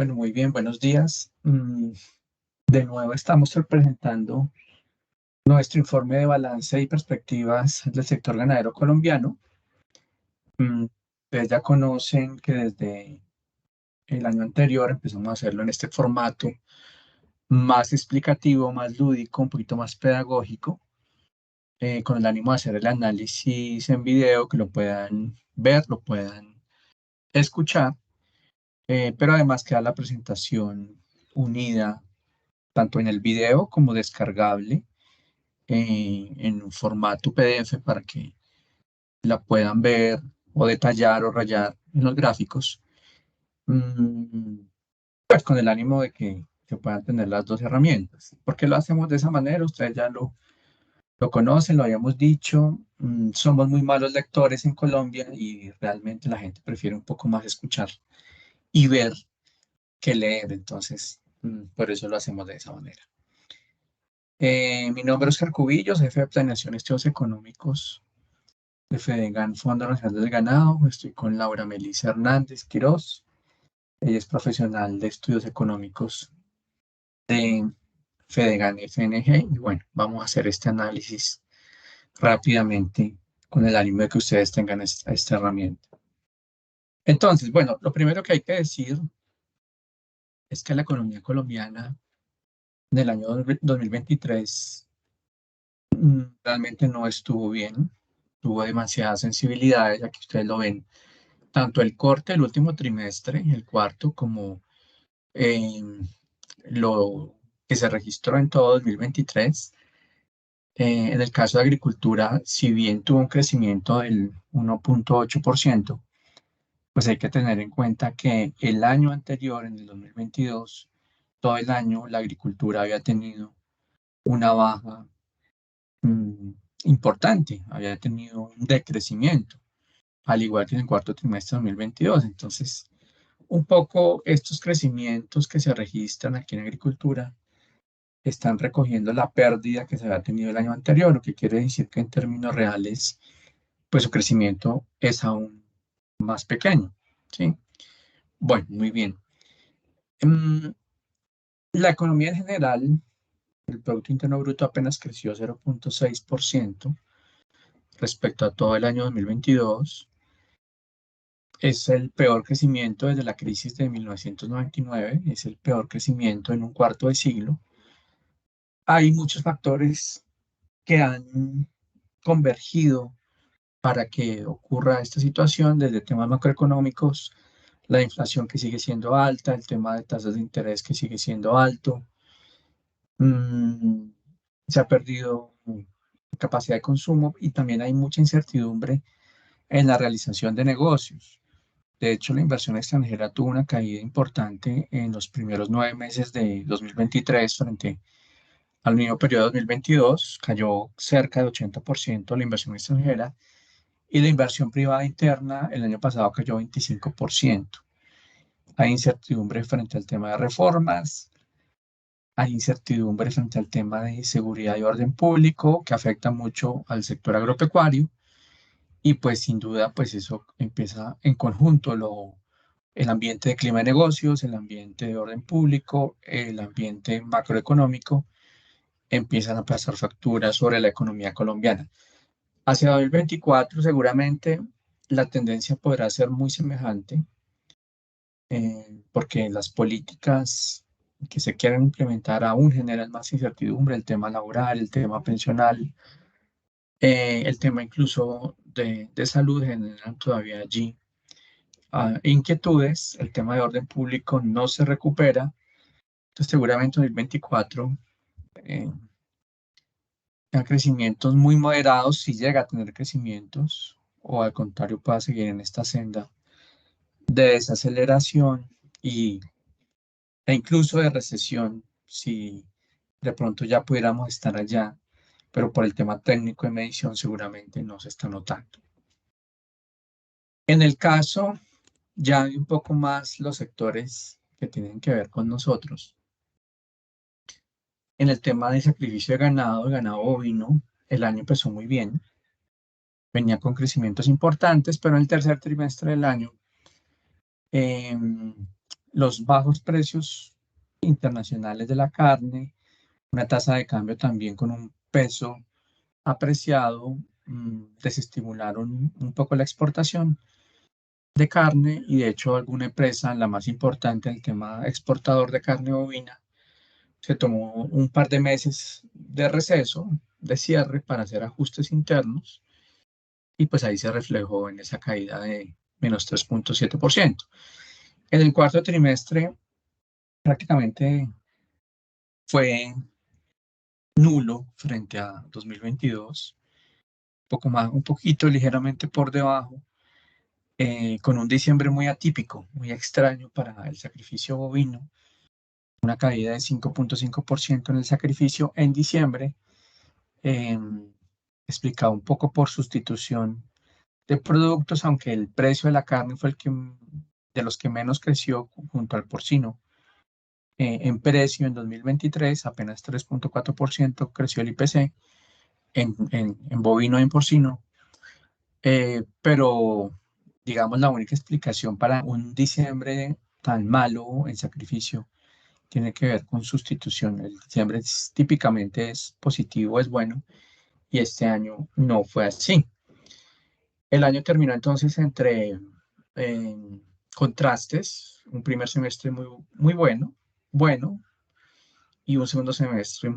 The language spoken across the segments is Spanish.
Bueno, muy bien, buenos días. De nuevo estamos presentando nuestro informe de balance y perspectivas del sector ganadero colombiano. Ustedes ya conocen que desde el año anterior empezamos a hacerlo en este formato más explicativo, más lúdico, un poquito más pedagógico, con el ánimo de hacer el análisis en video, que lo puedan ver, lo puedan escuchar, pero además queda la presentación unida tanto en el video como descargable en un formato PDF para que la puedan ver o detallar o rayar en los gráficos, mm, pues con el ánimo de que se puedan tener las dos herramientas. ¿Por qué lo hacemos de esa manera? Ustedes ya lo conocen, lo habíamos dicho. Somos muy malos lectores en Colombia y realmente la gente prefiere un poco más escuchar y ver que leer. Entonces, por eso lo hacemos de esa manera. Mi nombre es Oscar Cubillos, jefe de Planeación y Estudios Económicos de Fedegan, Fondo Nacional del Ganado. Estoy con Laura Melissa Hernández Quirós. Ella es profesional de Estudios Económicos de Fedegan FNG. Y bueno, vamos a hacer este análisis rápidamente con el ánimo de que ustedes tengan esta herramienta. Entonces, bueno, lo primero que hay que decir es que la economía colombiana en el año 2023 realmente no estuvo bien. Tuvo demasiadas sensibilidades, aquí ustedes lo ven, tanto el corte del último trimestre, el cuarto, como eh, lo que se registró en todo 2023. En el caso de agricultura, si bien tuvo un crecimiento del 1,8%, pues hay que tener en cuenta que el año anterior, en el 2022, todo el año la agricultura había tenido una baja mm, importante, había tenido un decrecimiento, al igual que en el cuarto trimestre de 2022. Entonces, un poco estos crecimientos que se registran aquí en agricultura están recogiendo la pérdida que se había tenido el año anterior, lo que quiere decir que en términos reales, pues su crecimiento es aún más pequeño, ¿sí? Bueno, muy bien. Mm, la economía en general, el Producto Interno Bruto apenas creció 0,6% respecto a todo el año 2022. Es el peor crecimiento desde la crisis de 1999, es el peor crecimiento en un cuarto de siglo. Hay muchos factores que han convergido para que ocurra esta situación, desde temas macroeconómicos, la inflación que sigue siendo alta, el tema de tasas de interés que sigue siendo alto. Mm, Se ha perdido capacidad de consumo y también hay mucha incertidumbre en la realización de negocios. De hecho, la inversión extranjera tuvo una caída importante en los primeros 9 meses de 2023 frente al mismo periodo de 2022. Cayó cerca de 80% la inversión extranjera y la inversión privada interna el año pasado cayó 25%. Hay incertidumbre frente al tema de reformas, hay incertidumbre frente al tema de seguridad y orden público que afecta mucho al sector agropecuario y pues sin duda pues eso empieza en conjunto el ambiente de clima de negocios, el ambiente de orden público, el ambiente macroeconómico empiezan a pasar facturas sobre la economía colombiana. Hacia 2024 seguramente la tendencia podrá ser muy semejante, porque las políticas que se quieren implementar aún generan más incertidumbre, el tema laboral, el tema pensional, el tema incluso de salud generan todavía allí inquietudes, el tema de orden público no se recupera, entonces seguramente en 2024 eh, a crecimientos muy moderados, si llega a tener crecimientos, o al contrario pueda seguir en esta senda de desaceleración e incluso de recesión, si de pronto ya pudiéramos estar allá, pero por el tema técnico de medición seguramente no se está notando. En el caso ya de un poco más los sectores que tienen que ver con nosotros, en el tema de sacrificio de ganado bovino, el año empezó muy bien, venía con crecimientos importantes, pero en el tercer trimestre del año los bajos precios internacionales de la carne, una tasa de cambio también con un peso apreciado, desestimularon un poco la exportación de carne y de hecho alguna empresa, la más importante en el tema exportador de carne bovina, se tomó un par de meses de receso, de cierre para hacer ajustes internos y pues ahí se reflejó en esa caída de -3,7%. En el cuarto trimestre prácticamente fue nulo frente a 2022, poco más, un poquito ligeramente por debajo, con un diciembre muy atípico, muy extraño para el sacrificio bovino, una caída de 5,5% en el sacrificio en diciembre, eh, explicado un poco por sustitución de productos, aunque el precio de la carne fue el que de los que menos creció junto al porcino. En precio en 2023, apenas 3,4% creció el IPC en bovino y en porcino, pero digamos la única explicación para un diciembre tan malo en sacrificio tiene que ver con sustitución. El diciembre típicamente es positivo, es bueno, y este año no fue así. El año terminó entonces entre eh, contrastes, un primer semestre muy bueno, y un segundo semestre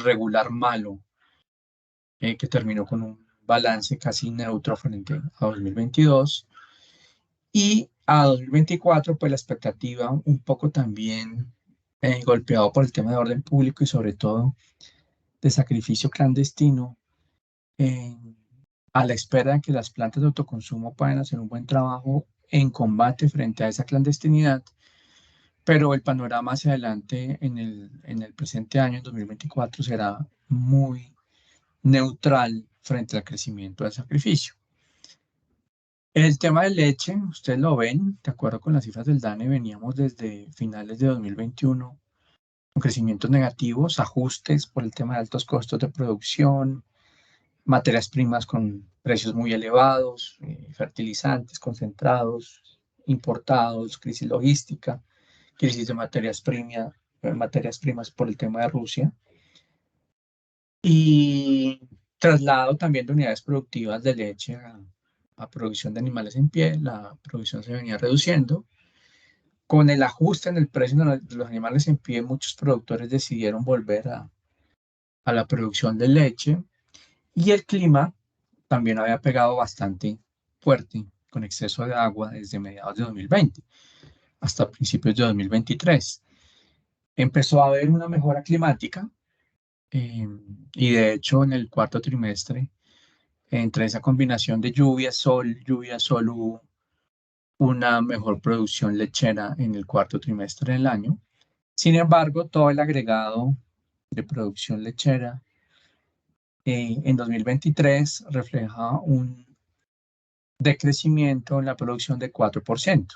regular malo, que terminó con un balance casi neutro frente a 2022. Y a 2024, pues la expectativa un poco también golpeado por el tema de orden público y sobre todo de sacrificio clandestino, eh, a la espera de que las plantas de autoconsumo puedan hacer un buen trabajo en combate frente a esa clandestinidad, pero el panorama hacia adelante en el presente año, en 2024, será muy neutral frente al crecimiento del sacrificio. El tema de leche, ustedes lo ven, de acuerdo con las cifras del DANE, veníamos desde finales de 2021 con crecimientos negativos, ajustes por el tema de altos costos de producción, materias primas con precios muy elevados, fertilizantes concentrados, importados, crisis logística, crisis de materias primas por el tema de Rusia y traslado también de unidades productivas de leche a producción de animales en pie. La producción se venía reduciendo. Con el ajuste en el precio de los animales en pie, muchos productores decidieron volver a la producción de leche y el clima también había pegado bastante fuerte con exceso de agua desde mediados de 2020 hasta principios de 2023. Empezó a haber una mejora climática, eh, y de hecho en el cuarto trimestre, entre esa combinación de lluvia, sol, hubo una mejor producción lechera en el cuarto trimestre del año. Sin embargo, todo el agregado de producción lechera en 2023 refleja un decrecimiento en la producción de 4%,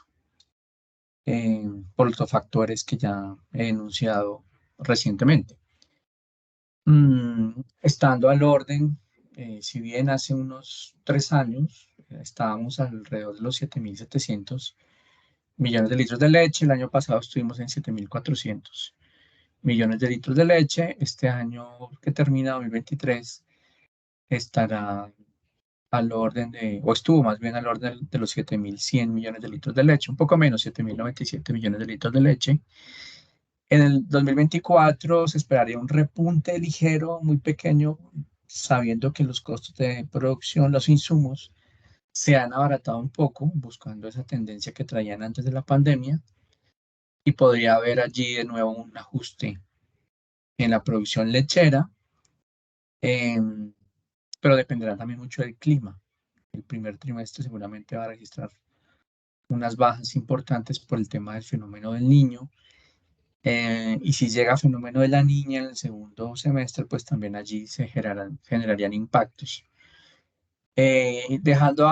por los factores que ya he enunciado recientemente. Estando al orden, si bien hace unos 3 años estábamos alrededor de los 7.700 millones de litros de leche, el año pasado estuvimos en 7.400 millones de litros de leche, este año que termina 2023 estará al orden de, o estuvo más bien al orden de los 7.100 millones de litros de leche, un poco menos, 7.097 millones de litros de leche. En el 2024 se esperaría un repunte ligero, muy pequeño, sabiendo que los costos de producción, los insumos, se han abaratado un poco, buscando esa tendencia que traían antes de la pandemia, y podría haber allí de nuevo un ajuste en la producción lechera, em, pero dependerá también mucho del clima. El primer trimestre seguramente va a registrar unas bajas importantes por el tema del fenómeno del niño. Y si llega fenómeno de la niña en el segundo semestre, pues también allí se generarían impactos. Dejando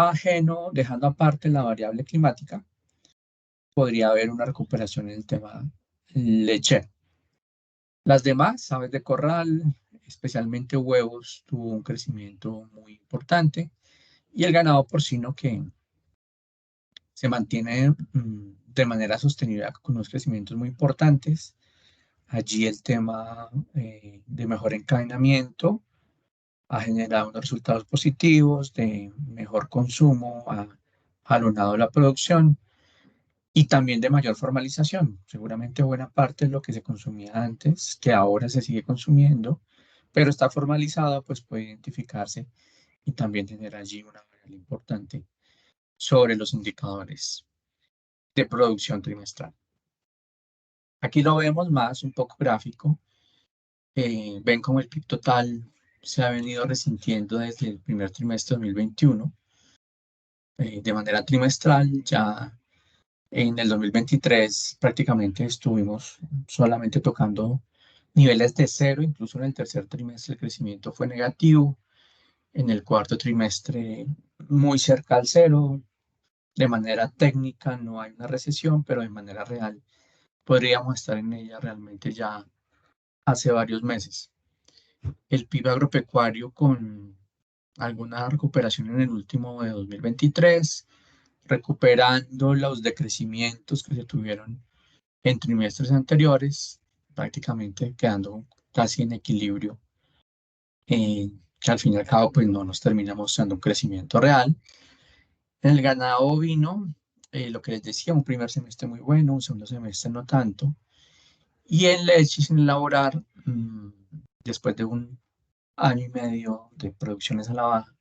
aparte la variable climática, podría haber una recuperación en el tema lechero. Las demás, aves de corral, especialmente huevos, tuvo un crecimiento muy importante y el ganado porcino que se mantiene de manera sostenida con unos crecimientos muy importantes. Allí el tema de mejor encadenamiento ha generado unos resultados positivos de mejor consumo, ha jalonado la producción y también de mayor formalización. Seguramente buena parte de lo que se consumía antes, que ahora se sigue consumiendo, pero está formalizado, pues puede identificarse y también tener allí una variable importante sobre los indicadores de producción trimestral. Aquí lo vemos más un poco gráfico. Ven como el PIB total se ha venido resintiendo desde el primer trimestre de 2021 de manera trimestral. Ya en el 2023 prácticamente estuvimos solamente tocando niveles de cero, incluso en el tercer trimestre el crecimiento fue negativo, en el cuarto trimestre muy cerca al cero. De manera técnica no hay una recesión, pero de manera real podríamos estar en ella realmente ya hace varios meses. El PIB agropecuario con alguna recuperación en el último de 2023, recuperando los decrecimientos que se tuvieron en trimestres anteriores, prácticamente quedando casi en equilibrio, que al fin y al cabo pues no nos termina mostrando un crecimiento real. En el ganado ovino, lo que les decía, un primer semestre muy bueno, un segundo semestre no tanto. Y en leche sin elaborar, después de un año y medio de producciones a la baja,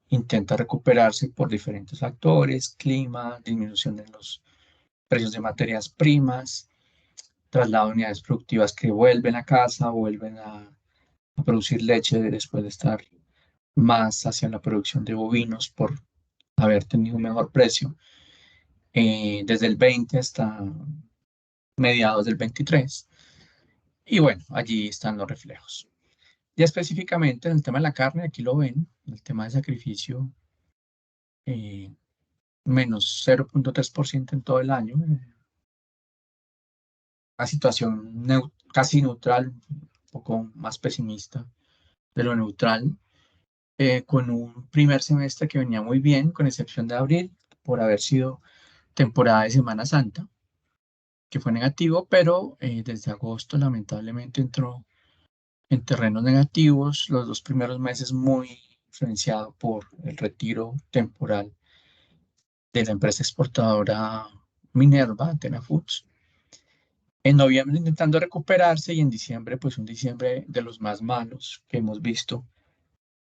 intenta recuperarse por diferentes factores: clima, disminución de los precios de materias primas, traslado de unidades productivas que vuelven a casa, vuelven a producir leche después de estar más hacia la producción de bovinos por haber tenido un mejor precio desde el 20 hasta mediados del 23. Y bueno, allí están los reflejos. Ya específicamente en el tema de la carne, aquí lo ven, el tema de sacrificio, eh, menos 0,3% en todo el año, una situación casi neutral, un poco más pesimista de lo neutral, con un primer semestre que venía muy bien, con excepción de abril, por haber sido temporada de Semana Santa, que fue negativo, pero desde agosto lamentablemente entró en terrenos negativos, los dos primeros meses muy influenciado por el retiro temporal de la empresa exportadora Minerva, Atena Foods. En noviembre intentando recuperarse y en diciembre, pues un diciembre de los más malos que hemos visto,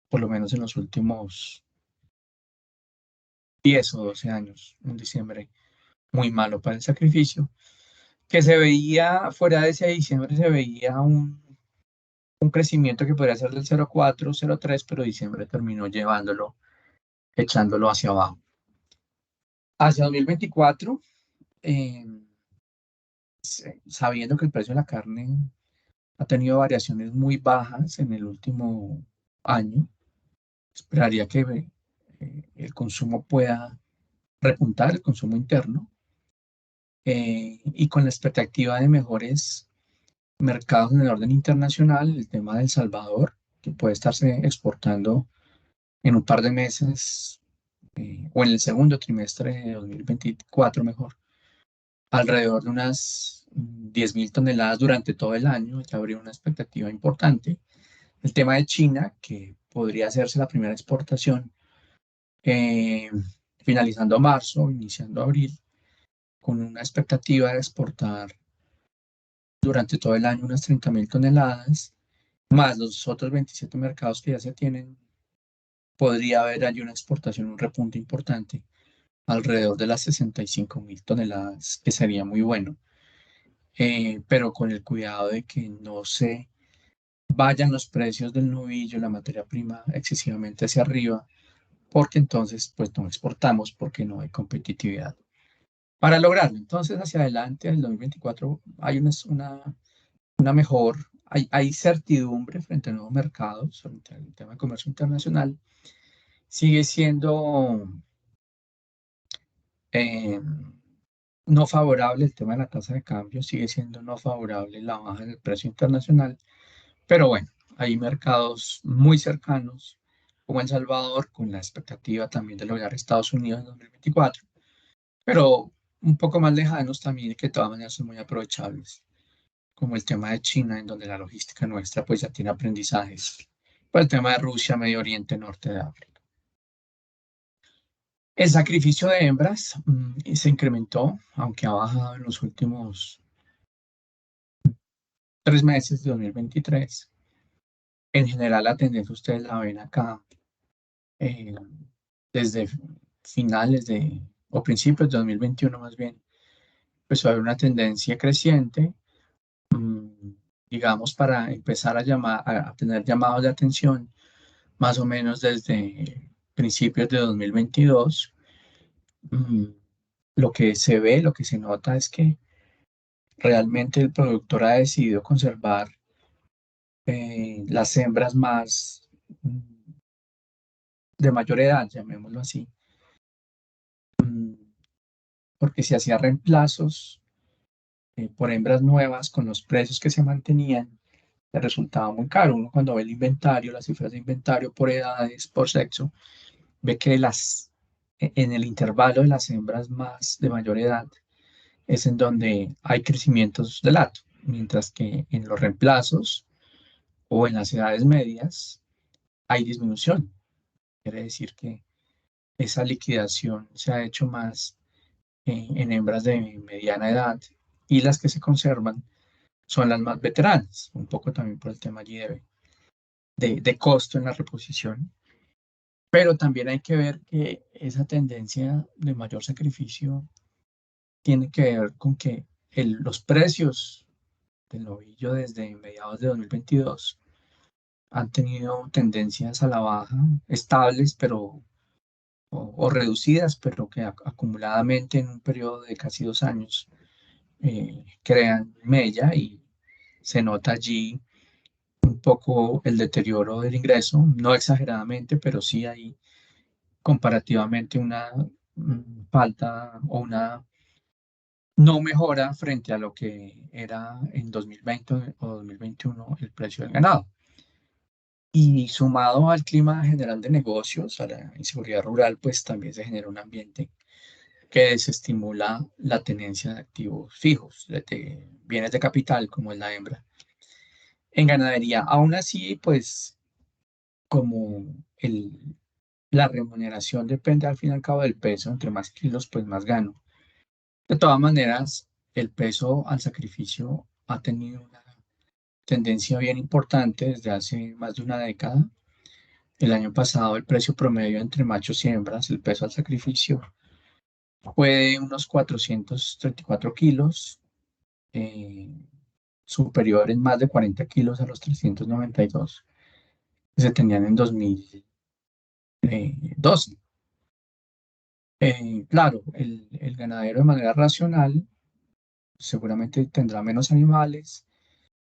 por lo menos en los últimos 10 o 12 años. Un diciembre muy malo para el sacrificio, que se veía fuera de ese diciembre, se veía un crecimiento que podría ser del 0,4, 0,3, pero diciembre terminó llevándolo, echándolo hacia abajo. Hacia 2024, eh, sabiendo que el precio de la carne ha tenido variaciones muy bajas en el último año, esperaría que el consumo pueda repuntar, el consumo interno, y con la expectativa de mejores mercados en el orden internacional, el tema de El Salvador, que puede estarse exportando en un par de meses, o en el segundo trimestre de 2024 mejor, alrededor de unas 10.000 toneladas durante todo el año. Ya habría una expectativa importante. El tema de China, que podría hacerse la primera exportación eh, finalizando marzo, iniciando abril, con una expectativa de exportar durante todo el año unas 30.000 toneladas, más los otros 27 mercados que ya se tienen. Podría haber allí una exportación, un repunte importante, alrededor de las 65.000 toneladas, que sería muy bueno. Pero con el cuidado de que no se vayan los precios del novillo, la materia prima, excesivamente hacia arriba, porque entonces pues no exportamos porque no hay competitividad. Para lograrlo, entonces hacia adelante, en el 2024, hay una mejor, hay certidumbre frente a nuevos mercados, frente al tema de comercio internacional. Sigue siendo eh, no favorable el tema de la tasa de cambio, sigue siendo no favorable la baja del precio internacional, pero bueno, hay mercados muy cercanos como El Salvador, con la expectativa también de lograr Estados Unidos en 2024, pero un poco más lejanos también, que de todas maneras son muy aprovechables, como el tema de China, en donde la logística nuestra pues ya tiene aprendizajes, pues el tema de Rusia, Medio Oriente, Norte de África. El sacrificio de hembras se incrementó, aunque ha bajado en los últimos 3 meses de 2023. En general, la tendencia ustedes la ven acá eh, desde finales o principios de 2021 más bien, empezó a haber una tendencia creciente, mm, digamos, para empezar a tener llamados de atención, más o menos desde principios de 2022. Mm, lo que se ve, lo que se nota es que realmente el productor ha decidido conservar las hembras más de mayor edad, llamémoslo así, mm, porque si hacía reemplazos por hembras nuevas con los precios que se mantenían, le resultaba muy caro. Uno cuando ve el inventario, las cifras de inventario por edades, por sexo, ve que en el intervalo de las hembras más de mayor edad es en donde hay crecimientos del hato, mientras que en los reemplazos o en las edades medias hay disminución. Quiere decir que esa liquidación se ha hecho más en hembras de mediana edad, y las que se conservan son las más veteranas, un poco también por el tema allí de costo en la reposición. Pero también hay que ver que esa tendencia de mayor sacrificio tiene que ver con que los precios del novillo desde mediados de 2022 han tenido tendencias a la baja, estables, o reducidas, pero que acumuladamente en un periodo de casi 2 años crean mella, y se nota allí un poco el deterioro del ingreso, no exageradamente, pero sí hay comparativamente una falta o una no mejora frente a lo que era en 2020 o 2021 el precio del ganado. Y sumado al clima general de negocios, a la inseguridad rural, pues también se genera un ambiente que desestimula la tenencia de activos fijos, de bienes de capital como es la hembra. En ganadería, aún así, pues como la remuneración depende al fin y al cabo del peso, entre más kilos, pues más gano. De todas maneras, el peso al sacrificio ha tenido una tendencia bien importante desde hace más de una década. El año pasado, el precio promedio entre machos y hembras, el peso al sacrificio, fue de unos 434 kilos, eh, superior en más de 40 kilos a los 392 que se tenían en 2012. Claro, el ganadero de manera racional seguramente tendrá menos animales,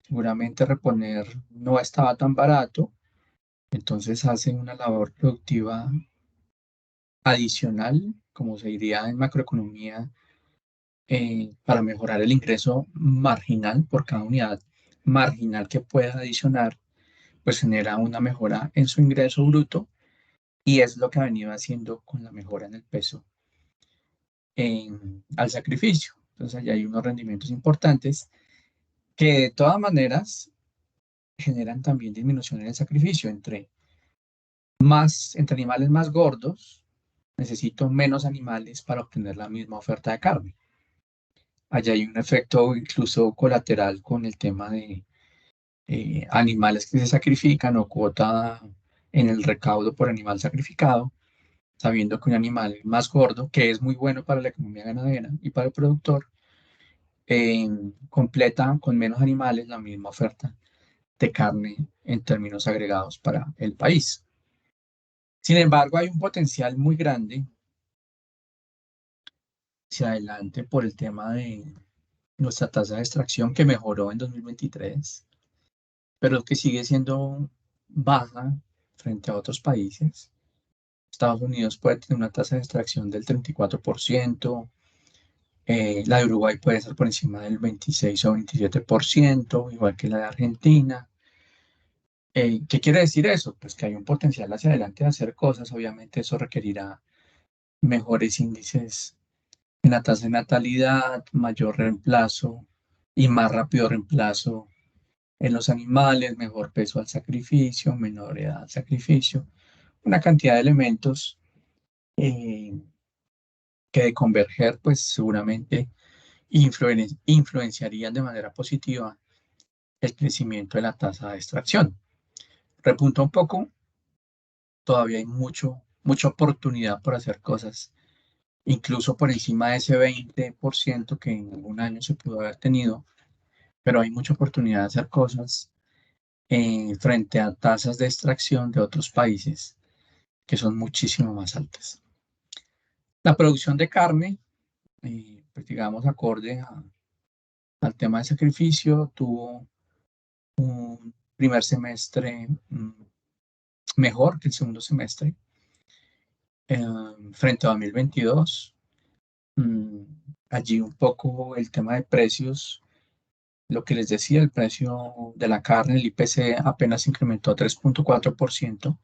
seguramente reponer no estaba tan barato, entonces hacen una labor productiva adicional, como se diría en macroeconomía, para mejorar el ingreso marginal por cada unidad marginal que pueda adicionar, pues genera una mejora en su ingreso bruto, y es lo que ha venido haciendo con la mejora en el peso al sacrificio. Entonces, allá hay unos rendimientos importantes que de todas maneras generan también disminución en el sacrificio. Entre animales más gordos, necesito menos animales para obtener la misma oferta de carne. Allá hay un efecto incluso colateral con el tema de animales que se sacrifican o cuota en el recaudo por animal sacrificado, sabiendo que un animal más gordo, que es muy bueno para la economía ganadera y para el productor, eh, completa con menos animales la misma oferta de carne en términos agregados para el país. Sin embargo, hay un potencial muy grande hacia adelante por el tema de nuestra tasa de extracción, que mejoró en 2023, pero que sigue siendo baja frente a otros países. Estados Unidos puede tener una tasa de extracción del 34%, la de Uruguay puede ser por encima del 26 o 27%, igual que la de Argentina. ¿Qué quiere decir eso? Pues que hay un potencial hacia adelante de hacer cosas. Obviamente eso requerirá mejores índices en la tasa de natalidad, mayor reemplazo y más rápido reemplazo en los animales, mejor peso al sacrificio, menor edad al sacrificio, una cantidad de elementos eh, que de converger, pues seguramente influenciarían de manera positiva el crecimiento de la tasa de extracción. Repunta un poco, todavía hay mucha oportunidad por hacer cosas, incluso por encima de ese 20% que en algún año se pudo haber tenido, pero hay mucha oportunidad de hacer cosas frente a tasas de extracción de otros países que son muchísimo más altas. La producción de carne, pues digamos, acorde al tema de sacrificio, tuvo un primer semestre mejor que el segundo semestre frente a 2022. Mm, Allí un poco el tema de precios, lo que les decía, el precio de la carne, el IPC apenas incrementó a 3,4%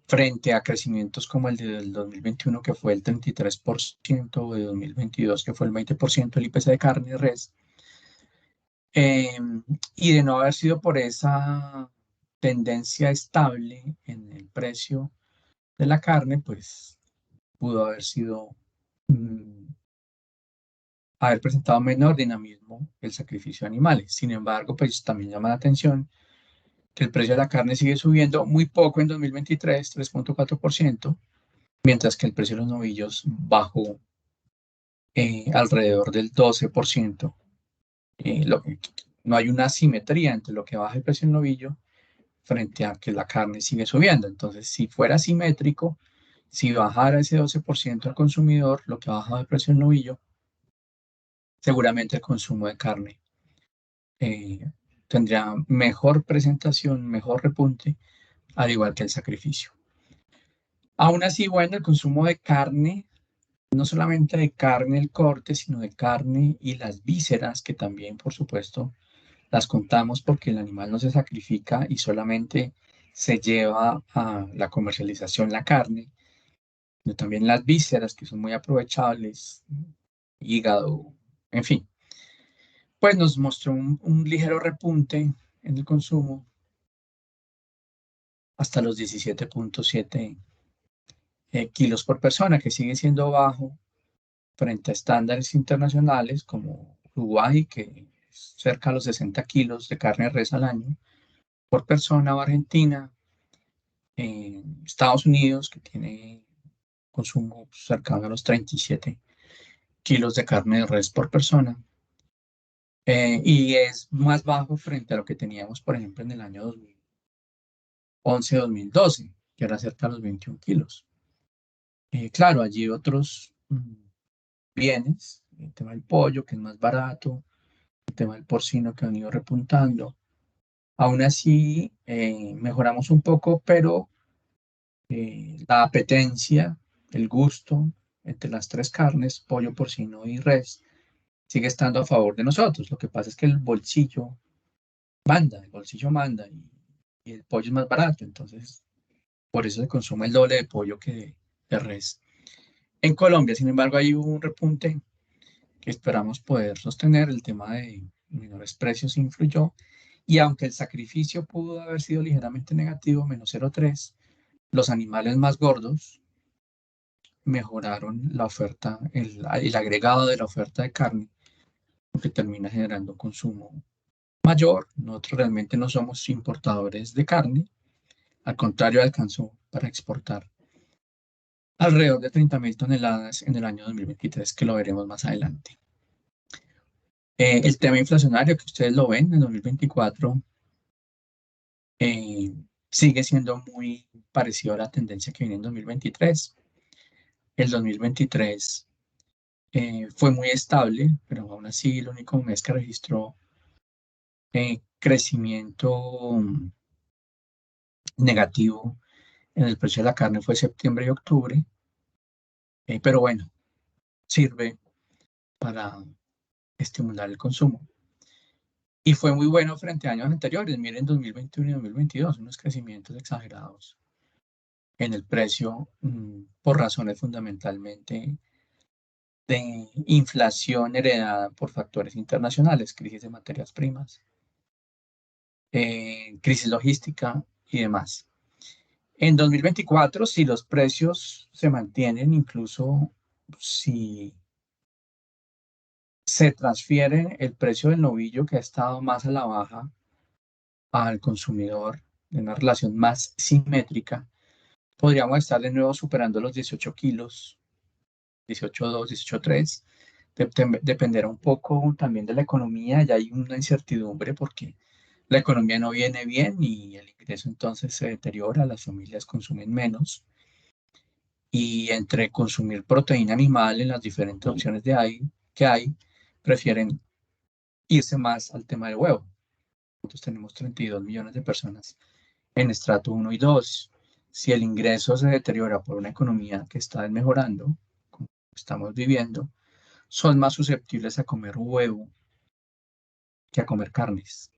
frente a crecimientos como el del 2021 que fue el 33%, o de 2022 que fue el 20% el IPC de carne y res. Eh, y de no haber sido por esa tendencia estable en el precio de la carne, pues pudo haber sido, haber presentado menor dinamismo el sacrificio de animales. Sin embargo, pues también llama la atención que el precio de la carne sigue subiendo muy poco en 2023, 3,4%, mientras que el precio de los novillos bajó alrededor del 12%. No hay una simetría entre lo que baja el precio del novillo frente a que la carne sigue subiendo. Entonces, si fuera simétrico, si bajara ese 12% al consumidor, lo que baja el precio del novillo, seguramente el consumo de carne eh, tendría mejor presentación, mejor repunte, al igual que el sacrificio. Aún así, bueno, el consumo de carne, no solamente de carne el corte, sino de carne y las vísceras, que también, por supuesto, las contamos porque el animal no se sacrifica y solamente se lleva a la comercialización la carne, sino también las vísceras, que son muy aprovechables, hígado, en fin. Pues nos mostró un ligero repunte en el consumo hasta los 17,7 kilos por persona, que sigue siendo bajo frente a estándares internacionales como Uruguay, que es cerca de los 60 kilos de carne de res al año por persona, o Argentina, Estados Unidos, que tiene consumo cercano a los 37 kilos de carne de res por persona. Y es más bajo frente a lo que teníamos, por ejemplo, en el año 2011-2012, que era cerca de los 21 kilos. Claro, allí otros bienes, el tema del pollo, que es más barato, el tema del porcino, que han ido repuntando. Aún así, mejoramos un poco, pero la apetencia, el gusto entre las tres carnes, pollo, porcino y res, sigue estando a favor de nosotros. Lo que pasa es que el bolsillo manda y el pollo es más barato, entonces por eso se consume el doble de pollo que de res. En Colombia, sin embargo, hay un repunte que esperamos poder sostener. El tema de menores precios influyó y aunque el sacrificio pudo haber sido ligeramente negativo, menos 0,3, los animales más gordos mejoraron la oferta, el agregado de la oferta de carne, lo que termina generando consumo mayor. Nosotros realmente no somos importadores de carne, al contrario, alcanzó para exportar alrededor de 30.000 toneladas en el año 2023, que lo veremos más adelante. El tema inflacionario que ustedes lo ven en 2024 eh, sigue siendo muy parecido a la tendencia que viene en 2023. El 2023 fue muy estable, pero aún así el único mes que registró crecimiento negativo en el precio de la carne fue septiembre y octubre, pero bueno, sirve para estimular el consumo. Y fue muy bueno frente a años anteriores. Miren 2021 y 2022, unos crecimientos exagerados en el precio por razones fundamentalmente de inflación heredada por factores internacionales, crisis de materias primas, crisis logística y demás. En 2024, si los precios se mantienen, incluso si se transfiere el precio del novillo que ha estado más a la baja al consumidor, de una relación más simétrica, podríamos estar de nuevo superando los 18 kilos, 18,2, 18,3. Dependerá un poco también de la economía, ya hay una incertidumbre porque la economía no viene bien y el ingreso entonces se deteriora, las familias consumen menos y entre consumir proteína animal en las diferentes opciones que hay, prefieren irse más al tema del huevo. Nosotros tenemos 32 millones de personas en estrato 1 y 2. Si el ingreso se deteriora por una economía que está mejorando, como estamos viviendo, son más susceptibles a comer huevo que a comer carnes.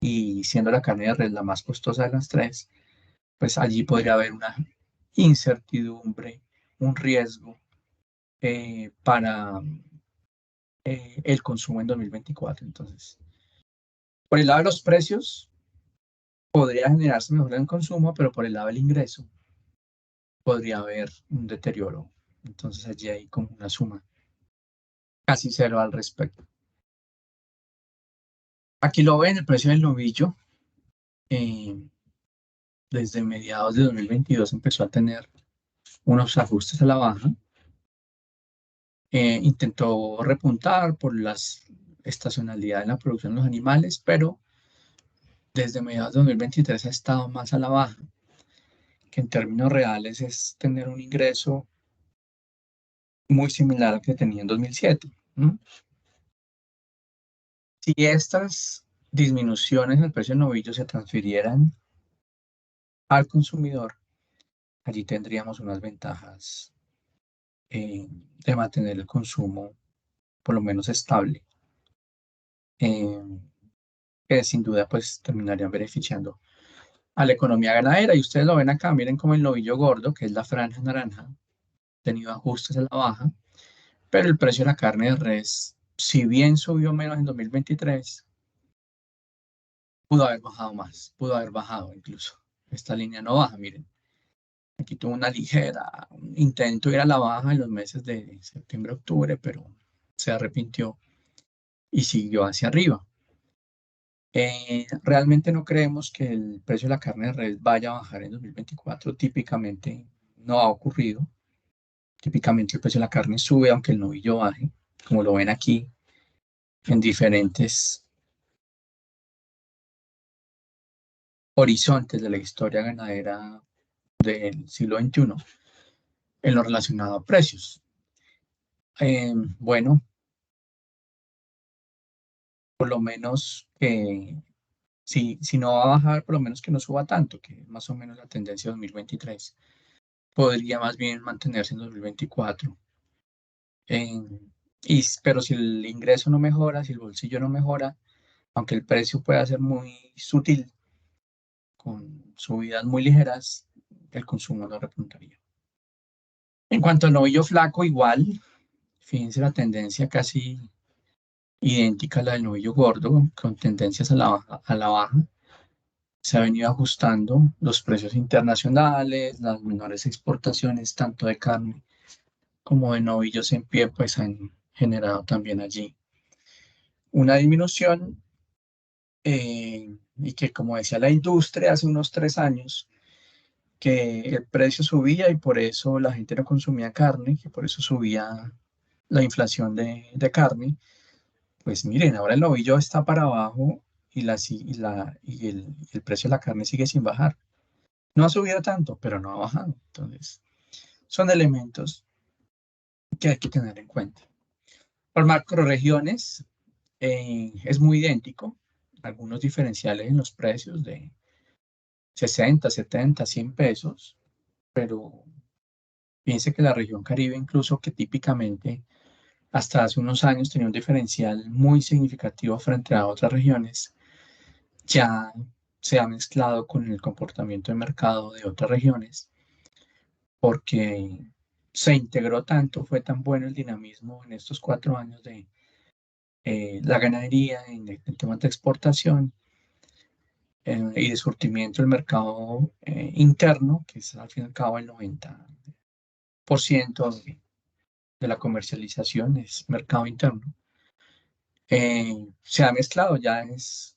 Y siendo la carne de res la más costosa de las tres, pues allí podría haber una incertidumbre, un riesgo para el consumo en 2024. Entonces, por el lado de los precios, podría generarse mejor el consumo, pero por el lado del ingreso, podría haber un deterioro. Entonces, allí hay como una suma casi cero al respecto. Aquí lo ven, el precio del novillo, eh, desde mediados de 2022 empezó a tener unos ajustes a la baja. Intentó repuntar por la estacionalidad en la producción de los animales, pero desde mediados de 2023 ha estado más a la baja, que en términos reales es tener un ingreso muy similar al que tenía en 2007. ¿No? Si estas disminuciones en el precio del novillo se transfirieran al consumidor, allí tendríamos unas ventajas de mantener el consumo por lo menos estable, eh, que sin duda pues terminarían beneficiando a la economía ganadera. Y ustedes lo ven acá, miren como el novillo gordo, que es la franja naranja, ha tenido ajustes a la baja, pero el precio de la carne de res, si bien subió menos en 2023, pudo haber bajado más, pudo haber bajado incluso. Esta línea no baja, miren. Aquí tuvo una ligera un intento de ir a la baja en los meses de septiembre, octubre, pero se arrepintió y siguió hacia arriba. Realmente no creemos que el precio de la carne de res vaya a bajar en 2024. Típicamente no ha ocurrido. Típicamente el precio de la carne sube aunque el novillo baje, como lo ven aquí en diferentes horizontes de la historia ganadera del siglo XXI en lo relacionado a precios. Bueno, por lo menos que si no va a bajar, por lo menos que no suba tanto, que es más o menos la tendencia de 2023. Podría más bien mantenerse en 2024. Pero si el ingreso no mejora, si el bolsillo no mejora, aunque el precio pueda ser muy sutil, con subidas muy ligeras, el consumo no repuntaría. En cuanto al novillo flaco, igual, fíjense la tendencia casi idéntica a la del novillo gordo, con tendencias a la baja. Se ha venido ajustando los precios internacionales, las menores exportaciones, tanto de carne como de novillos en pie, pues han generado también allí una disminución y que, como decía la industria hace unos 3 años, que el precio subía y por eso la gente no consumía carne, que por eso subía la inflación de carne. Pues miren, ahora el novillo está para abajo y el precio de la carne sigue sin bajar. No ha subido tanto, pero no ha bajado. Entonces, son elementos que hay que tener en cuenta. Por macroregiones, es muy idéntico. Algunos diferenciales en los precios de 60, 70, 100 pesos, pero piense que la región Caribe, incluso que típicamente hasta hace unos años tenía un diferencial muy significativo frente a otras regiones, ya se ha mezclado con el comportamiento de mercado de otras regiones, porque se integró tanto, fue tan bueno el dinamismo en estos 4 años de la ganadería, en temas de exportación y de surtimiento del mercado interno, que es al fin y al cabo el 90% de la comercialización es mercado interno. Se ha mezclado, ya es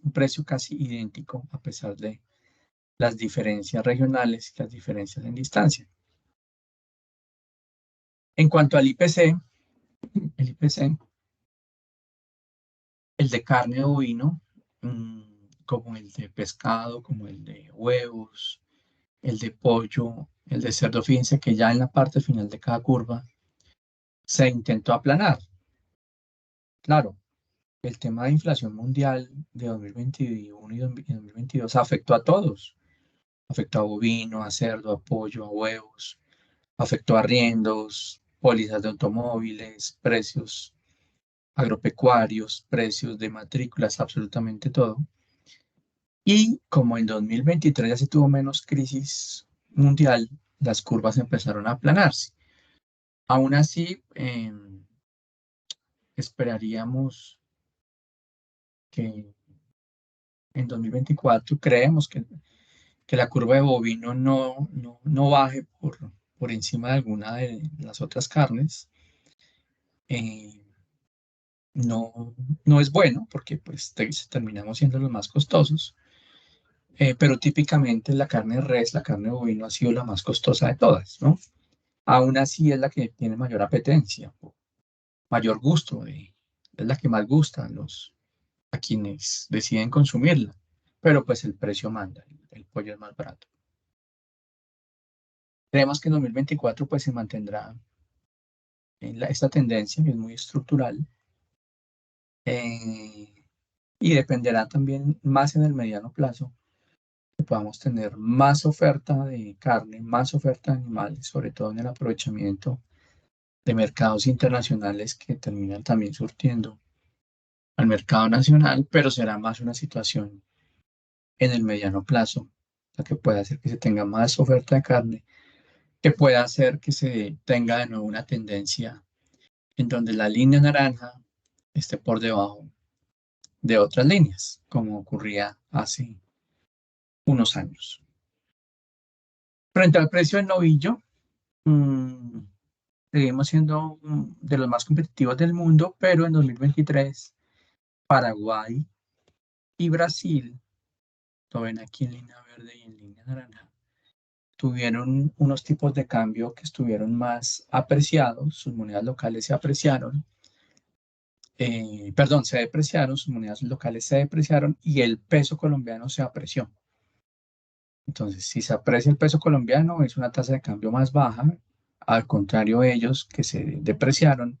un precio casi idéntico a pesar de las diferencias regionales y las diferencias en distancia. En cuanto al IPC, el IPC, el de carne de bovino, como el de pescado, como el de huevos, el de pollo, el de cerdo, fíjense que ya en la parte final de cada curva se intentó aplanar. Claro, el tema de inflación mundial de 2021 y 2022 afectó a todos. Afectó a bovino, a cerdo, a pollo, a huevos, afectó a arriendos, pólizas de automóviles, precios agropecuarios, precios de matrículas, absolutamente todo. Y como en 2023 ya se tuvo menos crisis mundial, las curvas empezaron a aplanarse. Aún así, esperaríamos que en 2024 creemos que la curva de bovino no baje por encima de alguna de las otras carnes. Eh, no, no es bueno porque pues terminamos siendo los más costosos, pero típicamente la carne de res, la carne de bovino ha sido la más costosa de todas, ¿no? Aún así es la que tiene mayor apetencia, mayor gusto, es la que más gusta a quienes deciden consumirla, pero pues el precio manda, el pollo es más barato. Creemos que en 2024 pues se mantendrá esta tendencia que es muy estructural eh, y dependerá también más en el mediano plazo que podamos tener más oferta de carne, más oferta de animales, sobre todo en el aprovechamiento de mercados internacionales que terminan también surtiendo al mercado nacional, pero será más una situación en el mediano plazo, la que pueda hacer que se tenga más oferta de carne, que pueda hacer que se tenga de nuevo una tendencia en donde la línea naranja esté por debajo de otras líneas, como ocurría hace unos años. Frente al precio del novillo, mmm, seguimos siendo de los más competitivos del mundo, pero en 2023 Paraguay y Brasil, lo ven aquí en línea verde y en línea naranja, tuvieron unos tipos de cambio que estuvieron más apreciados, sus monedas locales se apreciaron, perdón, se depreciaron, sus monedas locales se depreciaron y el peso colombiano se apreció. Entonces, si se aprecia el peso colombiano, es una tasa de cambio más baja. Al contrario, ellos que se depreciaron,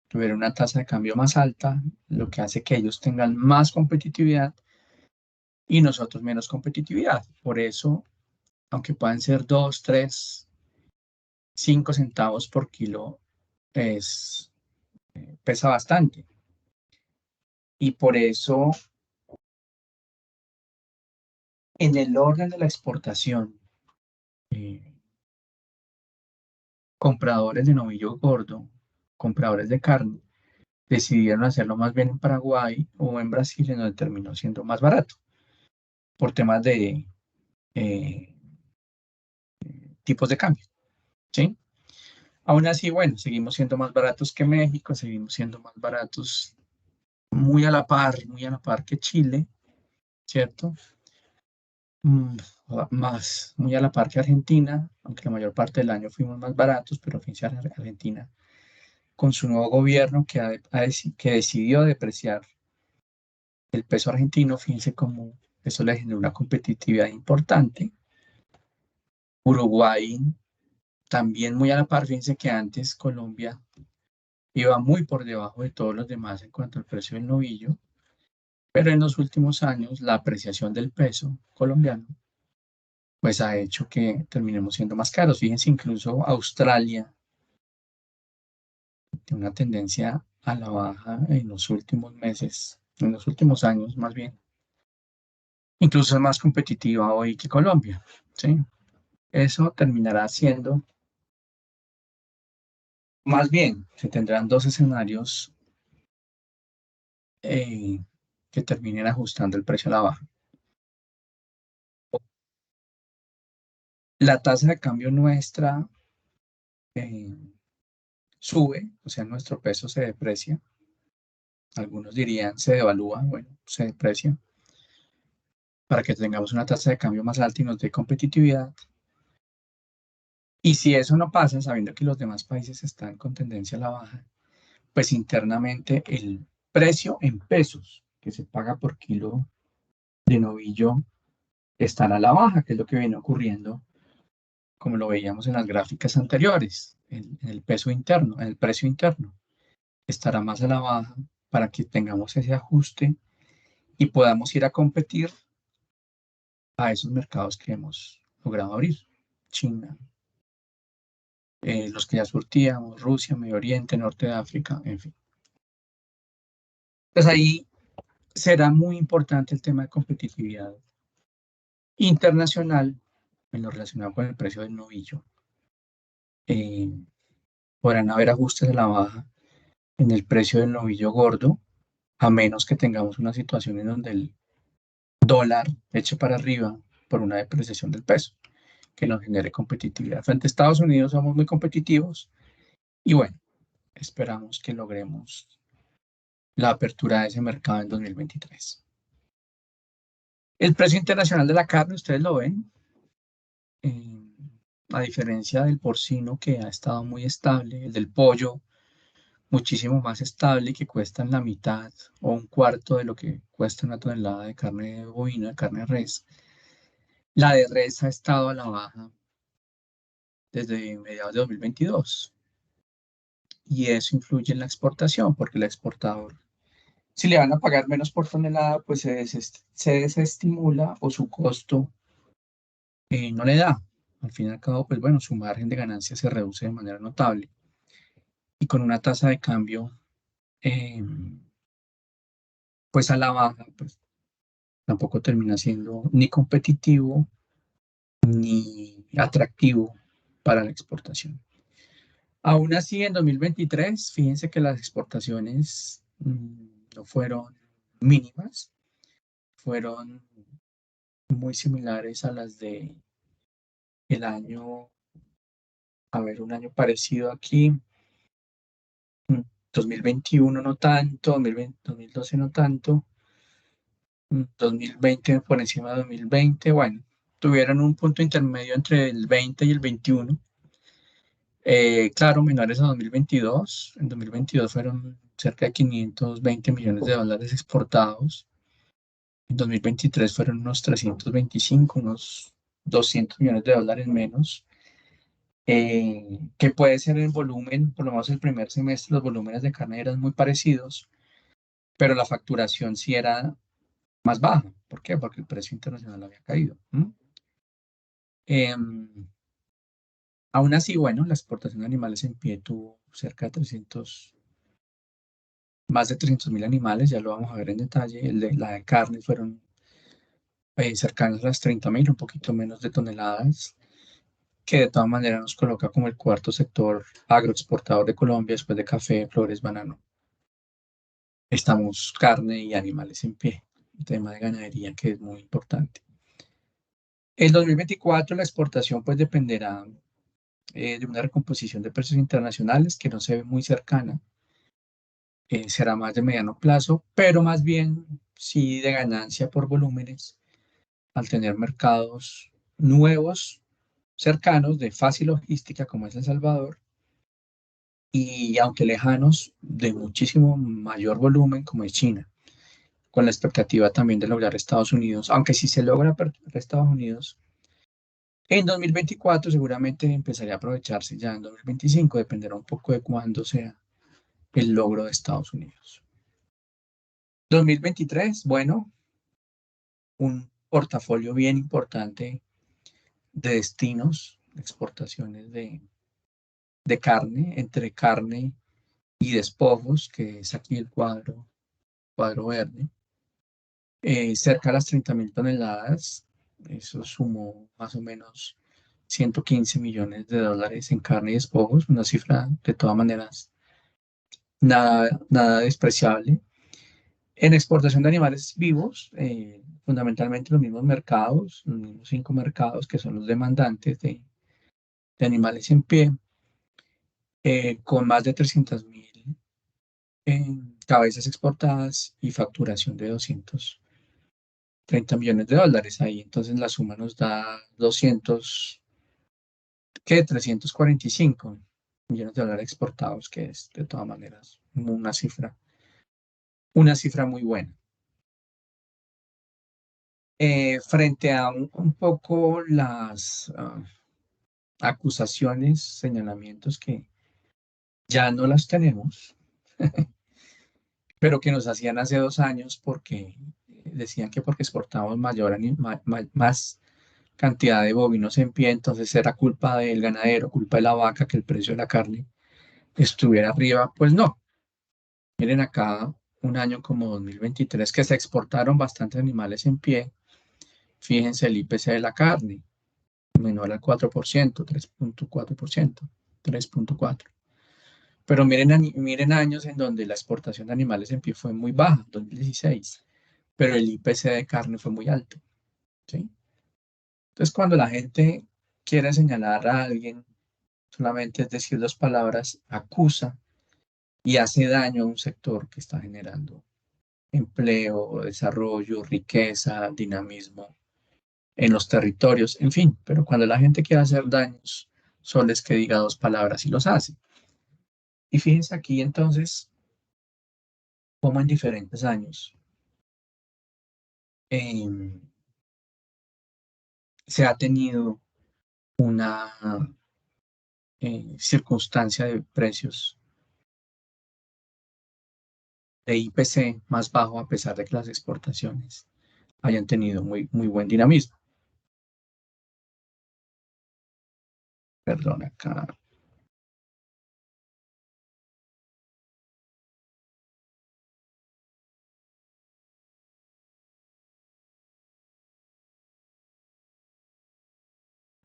tuvieron una tasa de cambio más alta, lo que hace que ellos tengan más competitividad y nosotros menos competitividad. Por eso, aunque puedan ser 2, 3, 5 centavos por kilo, es, pesa bastante. Y por eso, en el orden de la exportación, eh, compradores de novillo gordo, compradores de carne, decidieron hacerlo más bien en Paraguay o en Brasil, en donde terminó siendo más barato, por temas de eh, tipos de cambio, ¿sí? Aún así, bueno, seguimos siendo más baratos que México, seguimos siendo más baratos muy a la par que Chile, ¿cierto? Mm, muy a la par que Argentina, aunque la mayor parte del año fuimos más baratos, pero fíjense Argentina con su nuevo gobierno que decidió depreciar el peso argentino, fíjense cómo eso le generó una competitividad importante. Uruguay también muy a la par, fíjense que antes Colombia iba muy por debajo de todos los demás en cuanto al precio del novillo, pero en los últimos años la apreciación del peso colombiano pues ha hecho que terminemos siendo más caros. Fíjense, incluso Australia tiene una tendencia a la baja en los últimos meses, en los últimos años más bien. Incluso es más competitiva hoy que Colombia, ¿sí? Eso terminará siendo Más bien, se tendrán dos escenarios eh, que terminen ajustando el precio a la baja. La tasa de cambio nuestra eh, sube, o sea, nuestro peso se deprecia. Algunos dirían se devalúa, bueno, se deprecia para que tengamos una tasa de cambio más alta y nos dé competitividad. Y si eso no pasa, sabiendo que los demás países están con tendencia a la baja, pues internamente el precio en pesos que se paga por kilo de novillo estará a la baja, que es lo que viene ocurriendo, como lo veíamos en las gráficas anteriores, en el peso interno, en el precio interno, estará más a la baja para que tengamos ese ajuste y podamos ir a competir a esos mercados que hemos logrado abrir. China, los que ya surtíamos, Rusia, Medio Oriente, Norte de África, en fin. Pues ahí será muy importante el tema de competitividad internacional en lo relacionado con el precio del novillo. Eh, Podrán haber ajustes a la baja en el precio del novillo gordo, a menos que tengamos una situación en donde el dólar eche para arriba por una depreciación del peso, que nos genere competitividad. Frente a Estados Unidos somos muy competitivos y bueno, esperamos que logremos la apertura de ese mercado en 2023. El precio internacional de la carne, ustedes lo ven, eh, a diferencia del porcino que ha estado muy estable, el del pollo muchísimo más estable, que cuestan la mitad o un cuarto de lo que cuesta una tonelada de carne bovina, de carne de res. La de res ha estado a la baja desde mediados de 2022 y eso influye en la exportación porque el exportador, si le van a pagar menos por tonelada, pues se desestimula o su costo no le da. Al fin y al cabo, pues bueno, su margen de ganancia se reduce de manera notable y con una tasa de cambio eh, pues a la baja, pues tampoco termina siendo ni competitivo ni atractivo para la exportación. Aún así, en 2023, fíjense que las exportaciones no fueron mínimas, fueron muy similares a las de el año, a ver, un año parecido aquí, 2021 no tanto, 2020, 2012 no tanto, 2020 por encima de 2020, bueno, tuvieron un punto intermedio entre el 20 y el 21. Claro, menores a 2022. En 2022 fueron cerca de 520 millones de dólares exportados. En 2023 fueron unos 325, unos 200 millones de dólares menos. Que puede ser en volumen, por lo menos el primer semestre, los volúmenes de carne eran muy parecidos, pero la facturación sí era más baja. ¿Por qué? Porque el precio internacional había caído. Em, Aún así, bueno, la exportación de animales en pie tuvo cerca de 300, más de 300.000 animales, ya lo vamos a ver en detalle. La de carne fueron cercanos a las 30.000, un poquito menos de toneladas, que de todas maneras nos coloca como el cuarto sector agroexportador de Colombia después de café, flores, banano. Estamos carne y animales en pie, el tema de ganadería que es muy importante. El 2024 la exportación pues dependerá de una recomposición de precios internacionales que no se ve muy cercana, será más de mediano plazo, pero más bien sí de ganancia por volúmenes al tener mercados nuevos, cercanos, de fácil logística como es El Salvador, y aunque lejanos, de muchísimo mayor volumen como es China, con la expectativa también de lograr Estados Unidos, aunque si se logra apertura Estados Unidos, en 2024 seguramente empezaría a aprovecharse ya en 2025, dependerá un poco de cuándo sea el logro de Estados Unidos. 2023, bueno, un portafolio bien importante de destinos, exportaciones de carne, entre carne y despojos, que es aquí el cuadro verde, cerca de las 30.000 toneladas. Eso sumó más o menos 115 millones de dólares en carne y despojos, una cifra de todas maneras nada despreciable. En exportación de animales vivos, fundamentalmente los mismos mercados, los mismos 5 mercados que son los demandantes de animales en pie, con más de 300.000 cabezas exportadas y facturación de 230 millones de dólares. Ahí entonces la suma nos da 345 millones de dólares exportados, que es de todas maneras una cifra muy buena. Frente a un poco las acusaciones, señalamientos que ya no las tenemos, pero que nos hacían hace 2 años porque decían que porque exportábamos más cantidad de bovinos en pie, entonces era culpa del ganadero, culpa de la vaca, que el precio de la carne estuviera arriba. Pues no, miren acá un año como 2023 que se exportaron bastantes animales en pie. Fíjense el IPC de la carne, menor al 4%, 3,4%, 3,4%. Pero miren años en donde la exportación de animales en pie fue muy baja, 2016, pero el IPC de carne fue muy alto, ¿sí? Entonces, cuando la gente quiere señalar a alguien, solamente es decir 2 palabras, acusa y hace daño a un sector que está generando empleo, desarrollo, riqueza, dinamismo en los territorios, en fin. Pero cuando la gente quiere hacer daños, solo es que diga 2 palabras y los hace. Y fíjense aquí entonces cómo en diferentes años em, se ha tenido una circunstancia de precios de IPC más bajo, a pesar de que las exportaciones hayan tenido muy, muy buen dinamismo. Perdón, acá.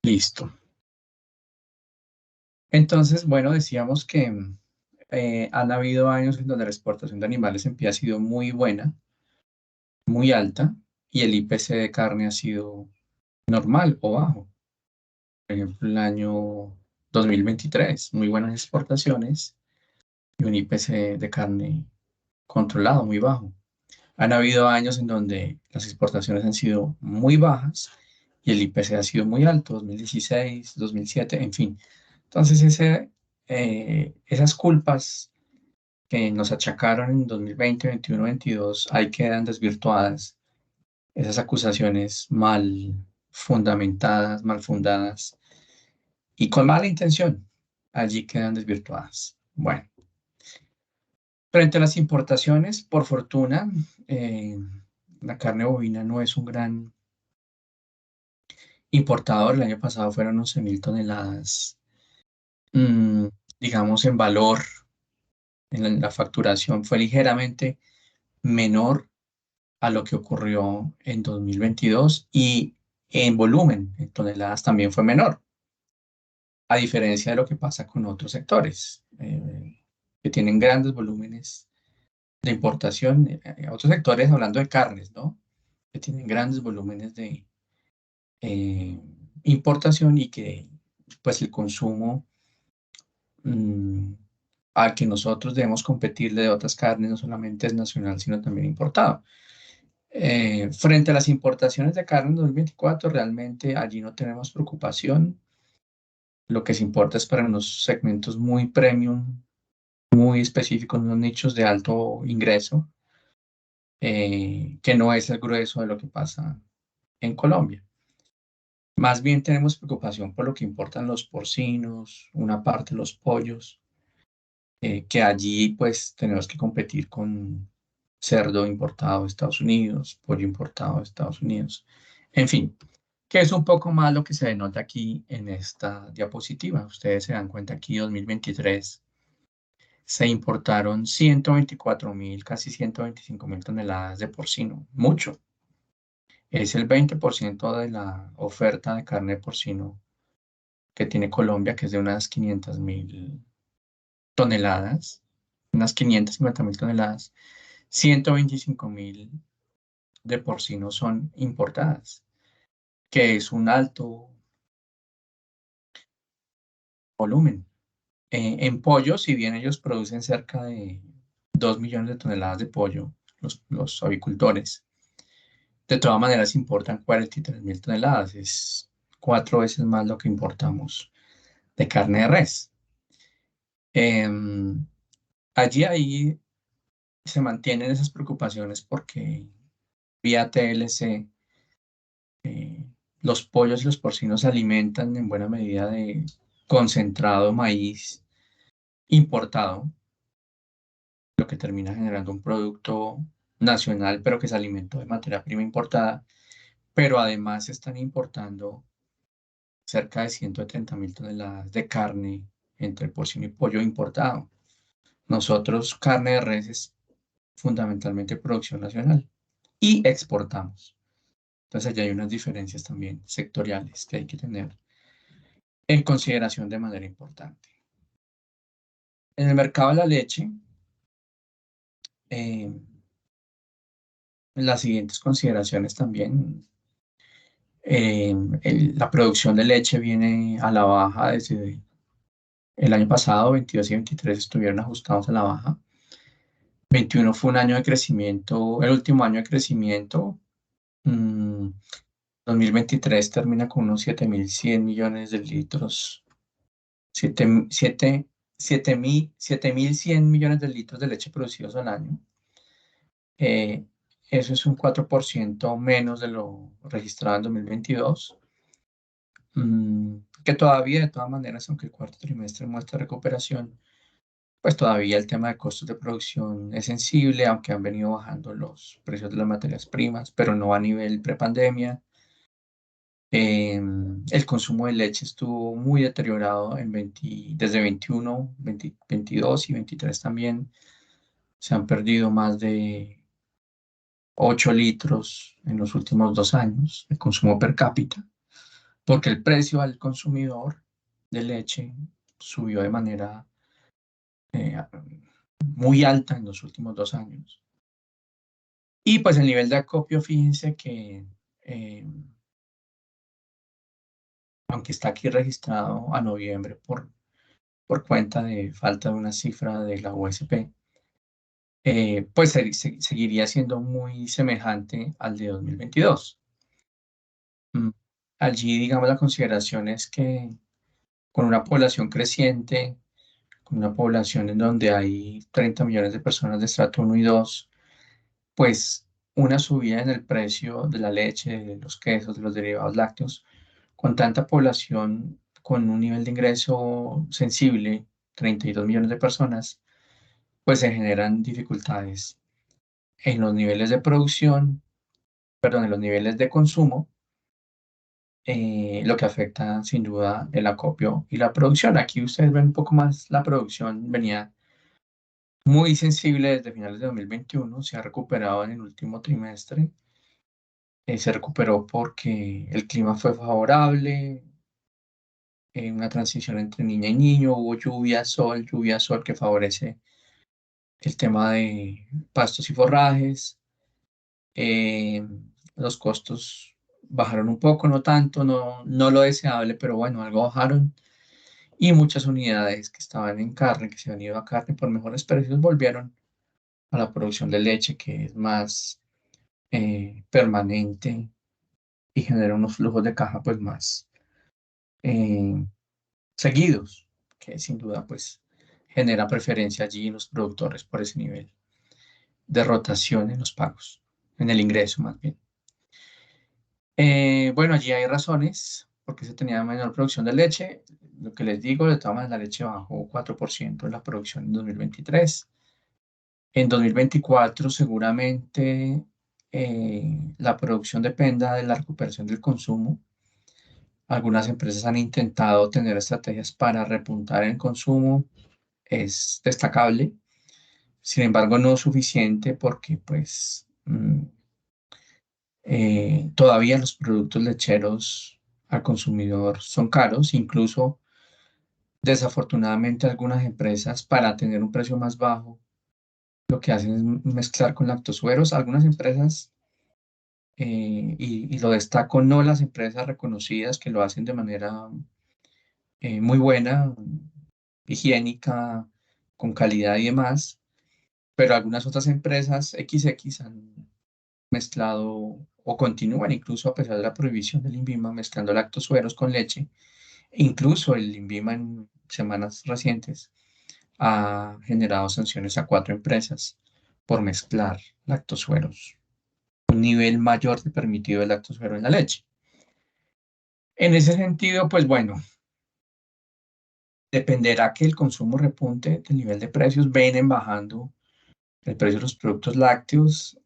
Listo. Entonces, bueno, decíamos que han habido años en donde la exportación de animales en pie ha sido muy buena, muy alta, y el IPC de carne ha sido normal o bajo. Por ejemplo, el año 2023, muy buenas exportaciones y un IPC de carne controlado, muy bajo. Han habido años en donde las exportaciones han sido muy bajas y el IPC ha sido muy alto, 2016, 2007, en fin. Entonces, esas culpas que nos achacaron en 2020, 21, 22, ahí quedan desvirtuadas. Esas acusaciones mal fundamentadas, mal fundadas y con mala intención, allí quedan desvirtuadas. Bueno, frente a las importaciones, por fortuna, eh, la carne bovina no es un gran importador. El año pasado fueron 11.000 toneladas, mm, digamos, en valor, en la facturación fue ligeramente menor a lo que ocurrió en 2022 y en volumen, en toneladas también fue menor, a diferencia de lo que pasa con otros sectores que tienen grandes volúmenes de importación, otros sectores hablando de carnes, ¿no? Que tienen grandes volúmenes de eh, importación y que pues el consumo mm, al que nosotros debemos competirle de otras carnes no solamente es nacional, sino también importado. Frente a las importaciones de carne en 2024, realmente allí no tenemos preocupación. Lo que se importa es para unos segmentos muy premium, muy específicos, unos nichos de alto ingreso, que no es el grueso de lo que pasa en Colombia. Más bien tenemos preocupación por lo que importan los porcinos, una parte los pollos, que allí pues tenemos que competir con cerdo importado de Estados Unidos, pollo importado de Estados Unidos, en fin, que es un poco más lo que se denota aquí en esta diapositiva. Ustedes se dan cuenta aquí 2023 se importaron 124.000, casi 125.000 toneladas de porcino, mucho. Es el 20% de la oferta de carne de porcino que tiene Colombia, que es de unas 500.000 toneladas, unas 550.000 toneladas, 125.000 de porcino son importadas, que es un alto volumen. En pollo, si bien ellos producen cerca de 2 millones de toneladas de pollo, los avicultores, de todas maneras importan 43.000 toneladas, es 4 veces más lo que importamos de carne de res. Em, allí ahí se mantienen esas preocupaciones porque vía TLC los pollos y los porcinos se alimentan en buena medida de concentrado maíz importado, lo que termina generando un producto nacional, pero que se alimentó de materia prima importada, pero además están importando cerca de 130.000 toneladas de carne entre porcino y pollo importado. Nosotros, carne de res es fundamentalmente producción nacional y exportamos. Entonces, allá hay unas diferencias también sectoriales que hay que tener en consideración de manera importante. En el mercado de la leche, eh, las siguientes consideraciones también. La producción de leche viene a la baja desde el año pasado, 22 y 23 estuvieron ajustados a la baja. 21 fue un año de crecimiento, el último año de crecimiento. 2023 termina con unos 7.100 millones de litros, 7.100 millones de litros de leche producidos al año. Eh, Eso es un 4% menos de lo registrado en 2022. Que todavía, de todas maneras, aunque el cuarto trimestre muestra recuperación, pues todavía el tema de costos de producción es sensible, aunque han venido bajando los precios de las materias primas, pero no a nivel prepandemia. El consumo de leche estuvo muy deteriorado desde 21, 20 22 y 23 también. Se han perdido más de 8 litros en los últimos 2 años de consumo per cápita, porque el precio al consumidor de leche subió de manera eh, muy alta en los últimos 2 años. Y pues el nivel de acopio, fíjense que, eh, aunque está aquí registrado a noviembre por cuenta de falta de una cifra de la USP, pues seguiría siendo muy semejante al de 2022. Mm, Allí, digamos, la consideración es que con una población creciente, con una población en donde hay 30 millones de personas de estrato 1 y 2, pues una subida en el precio de la leche, de los quesos, de los derivados lácteos, con tanta población, con un nivel de ingreso sensible, 32 millones de personas, pues se generan dificultades en los niveles de producción, perdón, en los niveles de consumo, lo que afecta sin duda el acopio y la producción. Aquí ustedes ven un poco más la producción, venía muy sensible desde finales de 2021, se ha recuperado en el último trimestre. Se recuperó porque el clima fue favorable, una transición entre niña y niño, hubo lluvia, sol, que favorece el tema de pastos y forrajes. eh, los costos bajaron un poco, no tanto, no lo deseable, pero bueno, algo bajaron. Y muchas unidades que estaban en carne, que se han ido a carne por mejores precios, volvieron a la producción de leche, que es más permanente y genera unos flujos de caja pues más eh, seguidos, que sin duda pues genera preferencia allí en los productores por ese nivel de rotación en los pagos, en el ingreso más bien. Bueno, allí hay razones porque se tenía menor producción de leche. Lo que les digo, de todas maneras, la leche bajó 4% en la producción en 2023. En 2024 seguramente la producción dependa de la recuperación del consumo. Algunas empresas han intentado tener estrategias para repuntar el consumo, es destacable, sin embargo no suficiente porque pues todavía los productos lecheros al consumidor son caros. Incluso, desafortunadamente, algunas empresas, para tener un precio más bajo, lo que hacen es mezclar con lactosueros. Algunas empresas, y lo destaco, no las empresas reconocidas que lo hacen de manera muy buena, higiénica, con calidad y demás, pero algunas otras empresas XX han mezclado o continúan incluso a pesar de la prohibición del INVIMA mezclando lactosueros con leche. Incluso el INVIMA en semanas recientes ha generado sanciones a 4 empresas por mezclar lactosueros, un nivel mayor de permitido de lactosuero en la leche. En ese sentido, pues bueno, dependerá que el consumo repunte del nivel de precios, vienen bajando el precio de los productos lácteos,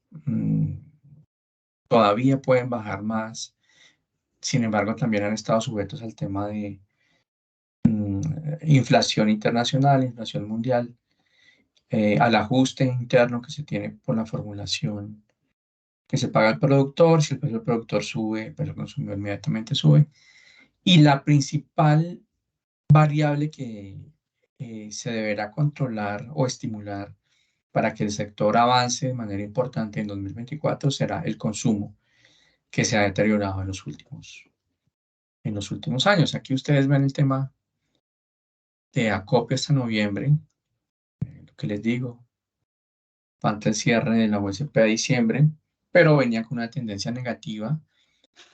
todavía pueden bajar más. Sin embargo, también han estado sujetos al tema de inflación internacional, inflación mundial, al ajuste interno que se tiene por la formulación que se paga al productor. Si el precio del productor sube, el precio del consumidor inmediatamente sube. Y la principal variable que se deberá controlar o estimular para que el sector avance de manera importante en 2024 será el consumo, que se ha deteriorado en los últimos años. Aquí ustedes ven el tema de acopio hasta noviembre, lo que les digo, falta el cierre de la USP a diciembre, pero venía con una tendencia negativa.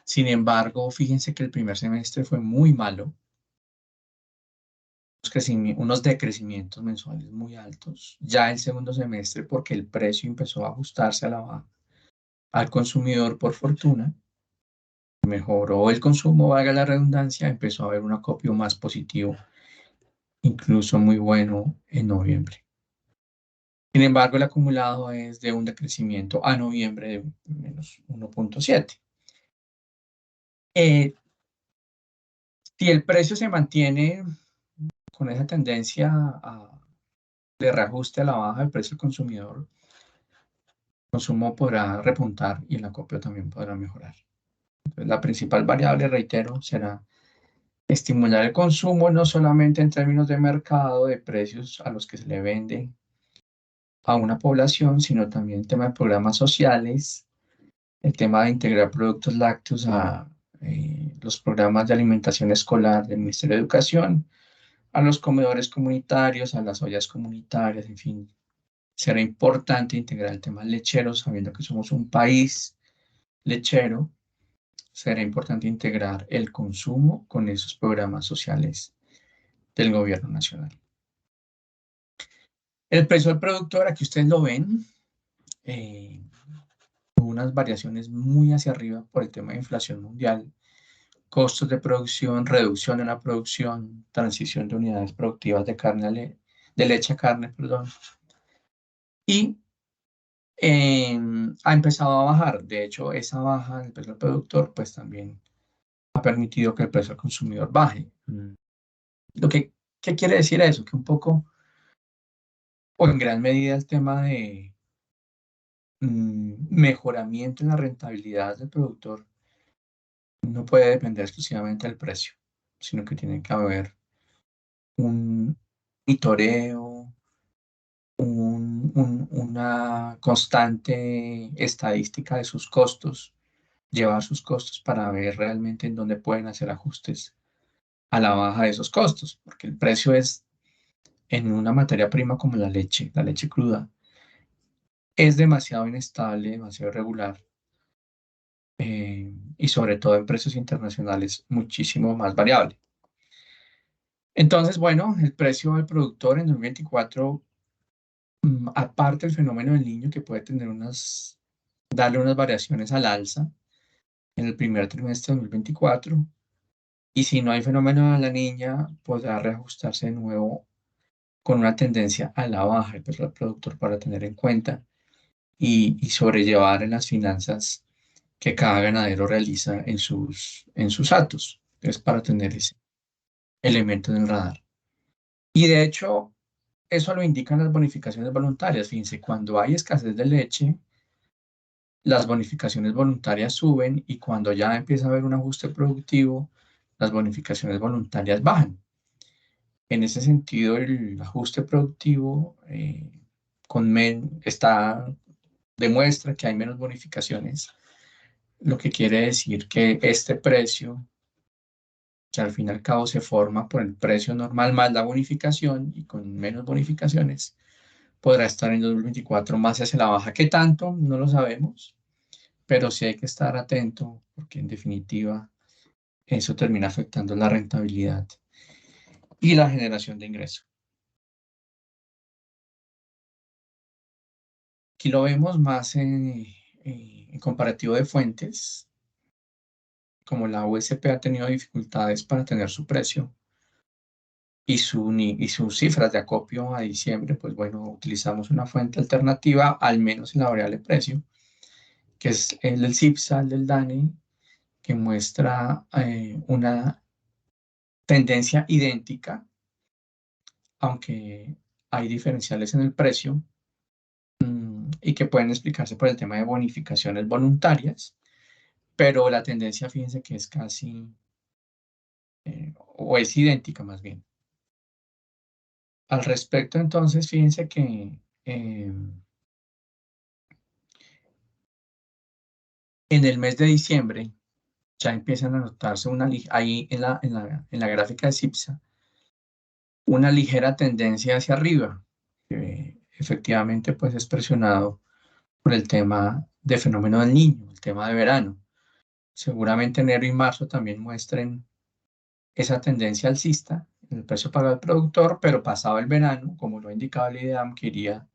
Sin embargo, fíjense que el primer semestre fue muy malo, unos decrecimientos mensuales muy altos. Ya el segundo semestre, porque el precio empezó a ajustarse a la baja al consumidor por fortuna, mejoró el consumo, valga la redundancia, empezó a haber un acopio más positivo, incluso muy bueno en noviembre. Sin embargo, el acumulado es de un decrecimiento a noviembre de menos 1.7. Si el precio se mantiene con esa tendencia de reajuste a la baja del precio del consumidor, el consumo podrá repuntar y el acopio también podrá mejorar. Entonces, la principal variable, reitero, será estimular el consumo, no solamente en términos de mercado, de precios a los que se le vende a una población, sino también el tema de programas sociales, el tema de integrar productos lácteos a los programas de alimentación escolar del Ministerio de Educación, a los comedores comunitarios, a las ollas comunitarias, en fin. Será importante integrar el tema lechero, sabiendo que somos un país lechero. Será importante integrar el consumo con esos programas sociales del gobierno nacional. El precio del productor, aquí ustedes lo ven, tuvo unas variaciones muy hacia arriba por el tema de inflación mundial, costos de producción, reducción en la producción, transición de unidades productivas de carne de leche a carne, perdón, y ha empezado a bajar. De hecho, esa baja en el precio del productor, pues también ha permitido que el precio al consumidor baje. ¿Qué quiere decir eso? Que un poco, o en gran medida, el tema de mejoramiento en la rentabilidad del productor no puede depender exclusivamente del precio, sino que tiene que haber un monitoreo, una constante estadística de sus costos, llevar sus costos para ver realmente en dónde pueden hacer ajustes a la baja de esos costos, porque el precio es en una materia prima como la leche cruda, es demasiado inestable, demasiado irregular, y sobre todo en precios internacionales muchísimo más variable. Entonces, bueno, el precio del productor en 2024, aparte del fenómeno del niño que puede darle unas variaciones al alza en el primer trimestre de 2024, y si no hay fenómeno de la niña, podrá reajustarse de nuevo con una tendencia a la baja el precio del productor para tener en cuenta y sobrellevar en las finanzas que cada ganadero realiza en sus actos. Es para tener ese elemento en el radar. Y de hecho, eso lo indican las bonificaciones voluntarias. Fíjense, cuando hay escasez de leche, las bonificaciones voluntarias suben y cuando ya empieza a haber un ajuste productivo, las bonificaciones voluntarias bajan. En ese sentido, el ajuste productivo demuestra que hay menos bonificaciones, lo que quiere decir que este precio, que al fin y al cabo se forma por el precio normal más la bonificación y con menos bonificaciones, podrá estar en 2024 más hacia la baja. ¿Qué tanto? No lo sabemos, pero sí hay que estar atento porque en definitiva eso termina afectando la rentabilidad y la generación de ingresos. Aquí lo vemos más en comparativo de fuentes, como la USP ha tenido dificultades para tener su precio y sus cifras de acopio a diciembre, pues bueno, utilizamos una fuente alternativa, al menos en la variable precio, que es el del CIPSA, el del DANE, que muestra una tendencia idéntica, aunque hay diferenciales en el precio, y que pueden explicarse por el tema de bonificaciones voluntarias, pero la tendencia, fíjense que es casi, o es idéntica más bien. Al respecto, entonces, fíjense que en el mes de diciembre ya empiezan a notarse ahí en la gráfica de CIPSA, una ligera tendencia hacia arriba, que efectivamente pues es presionado por el tema de fenómeno del niño, el tema de verano. Seguramente enero y marzo también muestren esa tendencia alcista en el precio pagado al productor, pero pasado el verano, como lo ha indicado el IDEAM, que iría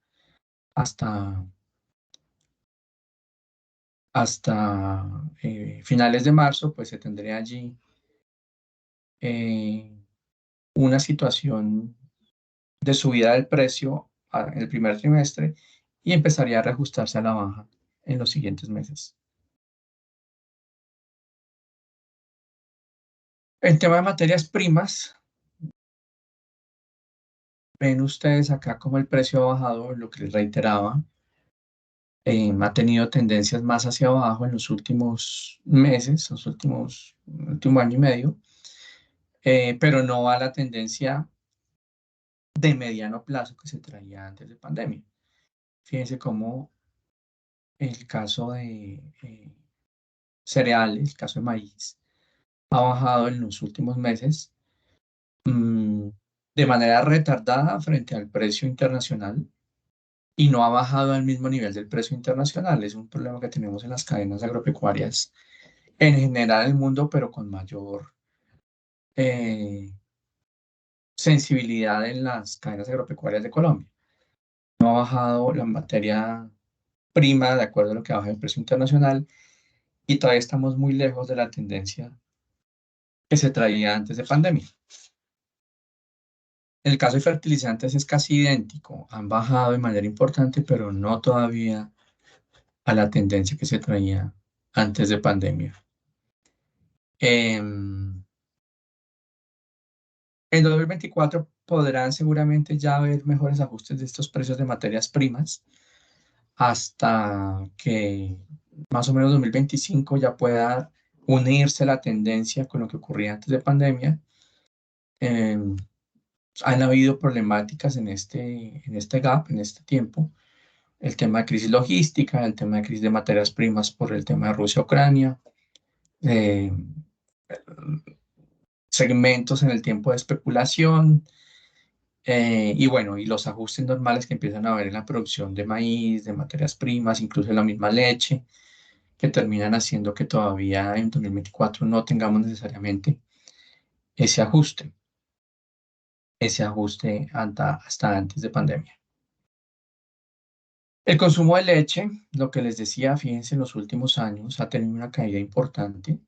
hasta, hasta finales de marzo, pues se tendría allí eh, una situación de subida del precio en el primer trimestre y empezaría a reajustarse a la baja en los siguientes meses. El tema de materias primas, ven ustedes acá como el precio ha bajado, lo que les reiteraba, ha tenido tendencias más hacia abajo en los últimos meses, último año y medio, pero no va la tendencia de mediano plazo que se traía antes de pandemia. Fíjense cómo el caso de cereales, el caso de maíz, ha bajado en los últimos meses mm, de manera retardada frente al precio internacional y no ha bajado al mismo nivel del precio internacional. Es un problema que tenemos en las cadenas agropecuarias en general en el mundo, pero con mayor eh, sensibilidad en las cadenas agropecuarias de Colombia. No ha bajado la materia prima de acuerdo a lo que baja el precio internacional y todavía estamos muy lejos de la tendencia que se traía antes de pandemia. En el caso de fertilizantes es casi idéntico, han bajado de manera importante, pero no todavía a la tendencia que se traía antes de pandemia. En 2024 podrán seguramente ya haber mejores ajustes de estos precios de materias primas hasta que más o menos 2025 ya pueda unirse la tendencia con lo que ocurría antes de pandemia. Han habido problemáticas en este gap, en este tiempo. El tema de crisis logística, el tema de crisis de materias primas por el tema de Rusia-Ucrania, eh, segmentos en el tiempo de especulación, y bueno, y los ajustes normales que empiezan a haber en la producción de maíz, de materias primas, incluso en la misma leche, que terminan haciendo que todavía en 2024 no tengamos necesariamente ese ajuste, hasta antes de pandemia. El consumo de leche, lo que les decía, fíjense, en los últimos años ha tenido una caída importante.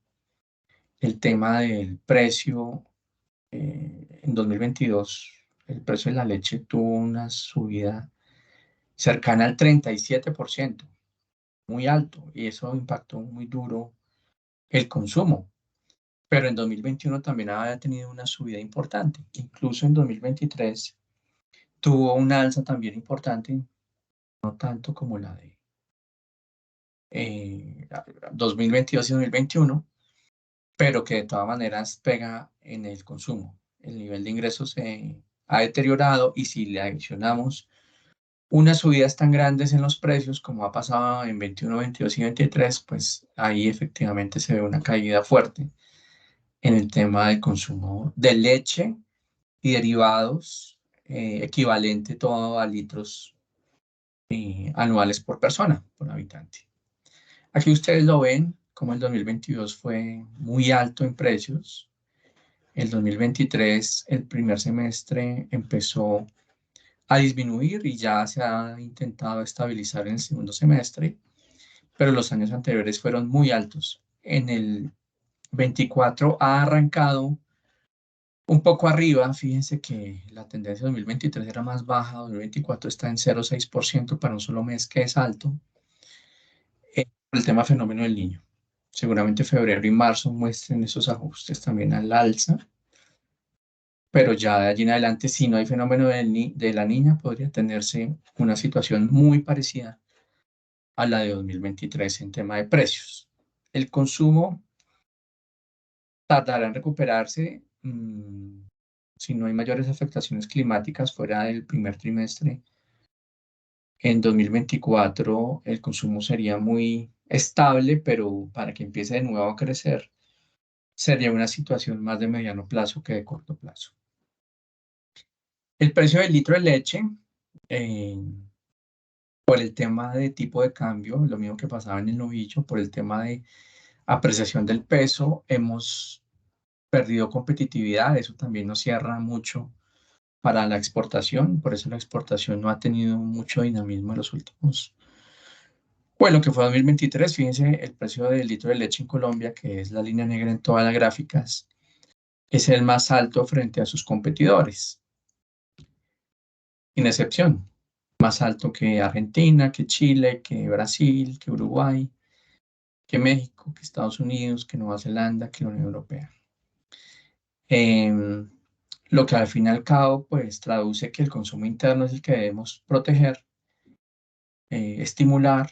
El tema del precio, en 2022, el precio de la leche tuvo una subida cercana al 37%, muy alto, y eso impactó muy duro el consumo. Pero en 2021 también había tenido una subida importante. Incluso en 2023 tuvo una alza también importante, no tanto como la de 2022 y 2021, pero que de todas maneras pega en el consumo. El nivel de ingresos se ha deteriorado y si le adicionamos unas subidas tan grandes en los precios como ha pasado en 21, 22 y 23, pues ahí efectivamente se ve una caída fuerte en el tema del consumo de leche y derivados, equivalente todo a litros anuales por persona, por habitante. Aquí ustedes lo ven, como el 2022 fue muy alto en precios. El 2023, el primer semestre, empezó a disminuir y ya se ha intentado estabilizar en el segundo semestre, pero los años anteriores fueron muy altos. En el 24 ha arrancado un poco arriba, fíjense que la tendencia de 2023 era más baja, 2024 está en 0,6% para un solo mes, que es alto, por el tema fenómeno del niño. Seguramente febrero y marzo muestren esos ajustes también al alza, pero ya de allí en adelante, si no hay fenómeno de la niña, podría tenerse una situación muy parecida a la de 2023 en tema de precios. El consumo tardará en recuperarse si no hay mayores afectaciones climáticas fuera del primer trimestre. En 2024 el consumo sería muy estable, pero para que empiece de nuevo a crecer sería una situación más de mediano plazo que de corto plazo. El precio del litro de leche, eh, por el tema de tipo de cambio, lo mismo que pasaba en el novillo, por el tema de apreciación del peso, hemos perdido competitividad. Eso también nos cierra mucho para la exportación. Por eso la exportación no ha tenido mucho dinamismo en los últimos. Bueno, que fue 2023, fíjense el precio del litro de leche en Colombia, que es la línea negra en todas las gráficas, es el más alto frente a sus competidores, sin excepción. Más alto que Argentina, que Chile, que Brasil, que Uruguay, que México, que Estados Unidos, que Nueva Zelanda, que la Unión Europea. Em, lo que al fin y al cabo, pues traduce que el consumo interno es el que debemos proteger, estimular,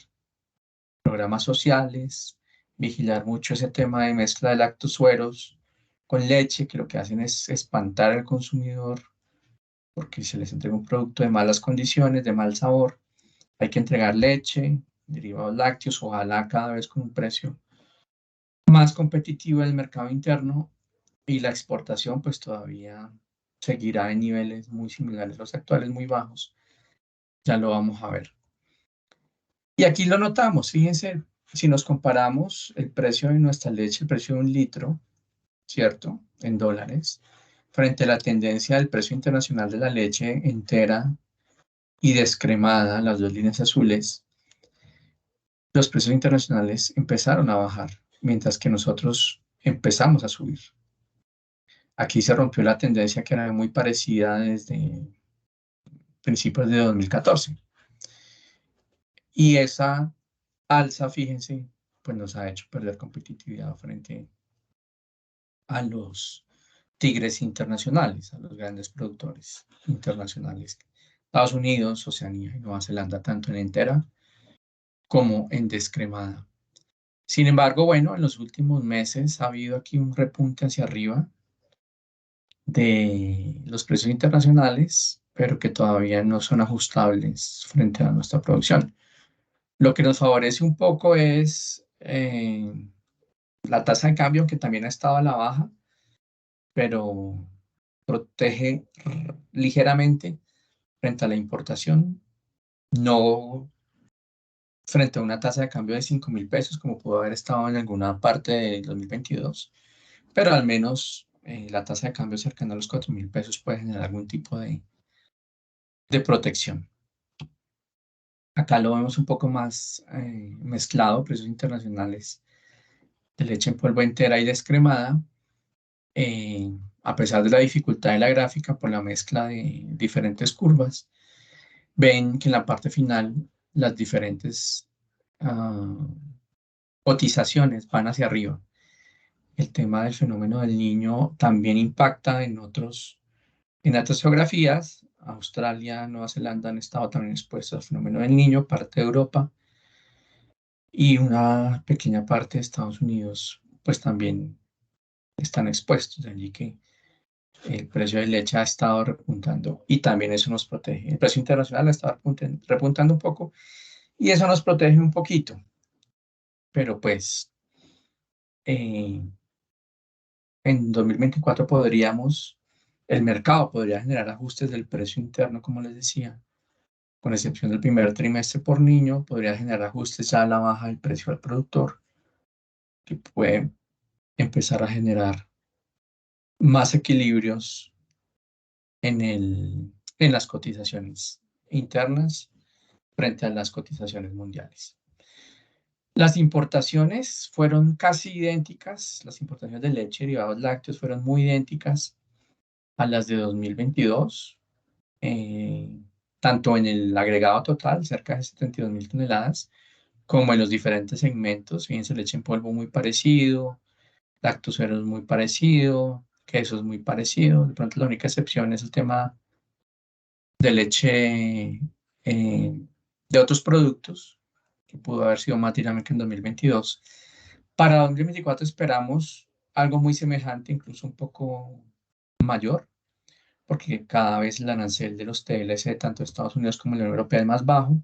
programas sociales, vigilar mucho ese tema de mezcla de lactosueros con leche, que lo que hacen es espantar al consumidor porque se les entrega un producto de malas condiciones, de mal sabor. Hay que entregar leche, derivados lácteos, ojalá cada vez con un precio más competitivo del mercado interno, y la exportación pues todavía seguirá en niveles muy similares a los actuales, muy bajos. Ya lo vamos a ver. Y aquí lo notamos, fíjense, si nos comparamos el precio de nuestra leche, el precio de un litro, ¿cierto? En dólares, frente a la tendencia del precio internacional de la leche entera y descremada, las dos líneas azules, los precios internacionales empezaron a bajar, mientras que nosotros empezamos a subir. Aquí se rompió la tendencia que era muy parecida desde principios de 2014. Y esa alza, fíjense, pues nos ha hecho perder competitividad frente a los tigres internacionales, a los grandes productores internacionales. Estados Unidos, Oceanía y Nueva Zelanda, tanto en entera como en descremada. Sin embargo, bueno, en los últimos meses ha habido aquí un repunte hacia arriba de los precios internacionales, pero que todavía no son ajustables frente a nuestra producción. Lo que nos favorece un poco es la tasa de cambio, que también ha estado a la baja, pero protege ligeramente frente a la importación, no frente a una tasa de cambio de 5.000 pesos, como pudo haber estado en alguna parte de 2022, pero al menos la tasa de cambio cercana a los 4.000 pesos puede generar algún tipo de protección. Acá lo vemos un poco más mezclado, precios internacionales de leche en polvo entera y descremada, a pesar de la dificultad de la gráfica por la mezcla de diferentes curvas. Ven que en la parte final las diferentes cotizaciones van hacia arriba. El tema del fenómeno del niño también impacta en otras geografías. Australia, Nueva Zelanda han estado también expuestos al fenómeno del niño, parte de Europa y una pequeña parte de Estados Unidos, pues también están expuestos, allí que el precio de leche ha estado repuntando y también eso nos protege. El precio internacional ha estado repuntando un poco y eso nos protege un poquito, pero pues eh, en 2024 el mercado podría generar ajustes del precio interno, como les decía, con excepción del primer trimestre por niño, podría generar ajustes a la baja del precio al productor, que puede empezar a generar más equilibrios en las cotizaciones internas frente a las cotizaciones mundiales. Las importaciones fueron casi idénticas, las importaciones de leche y derivados lácteos fueron muy idénticas a las de 2022, eh, tanto en el agregado total, cerca de 72.000 toneladas, como en los diferentes segmentos. Fíjense, leche en polvo muy parecido, lactosueros muy parecido, quesos muy parecido. De pronto la única excepción es el tema de leche de otros productos, que pudo haber sido más dinámica en 2022. Para 2024 esperamos algo muy semejante, incluso un poco mayor, porque cada vez el arancel de los TLC, tanto de Estados Unidos como de la Unión Europea, es más bajo.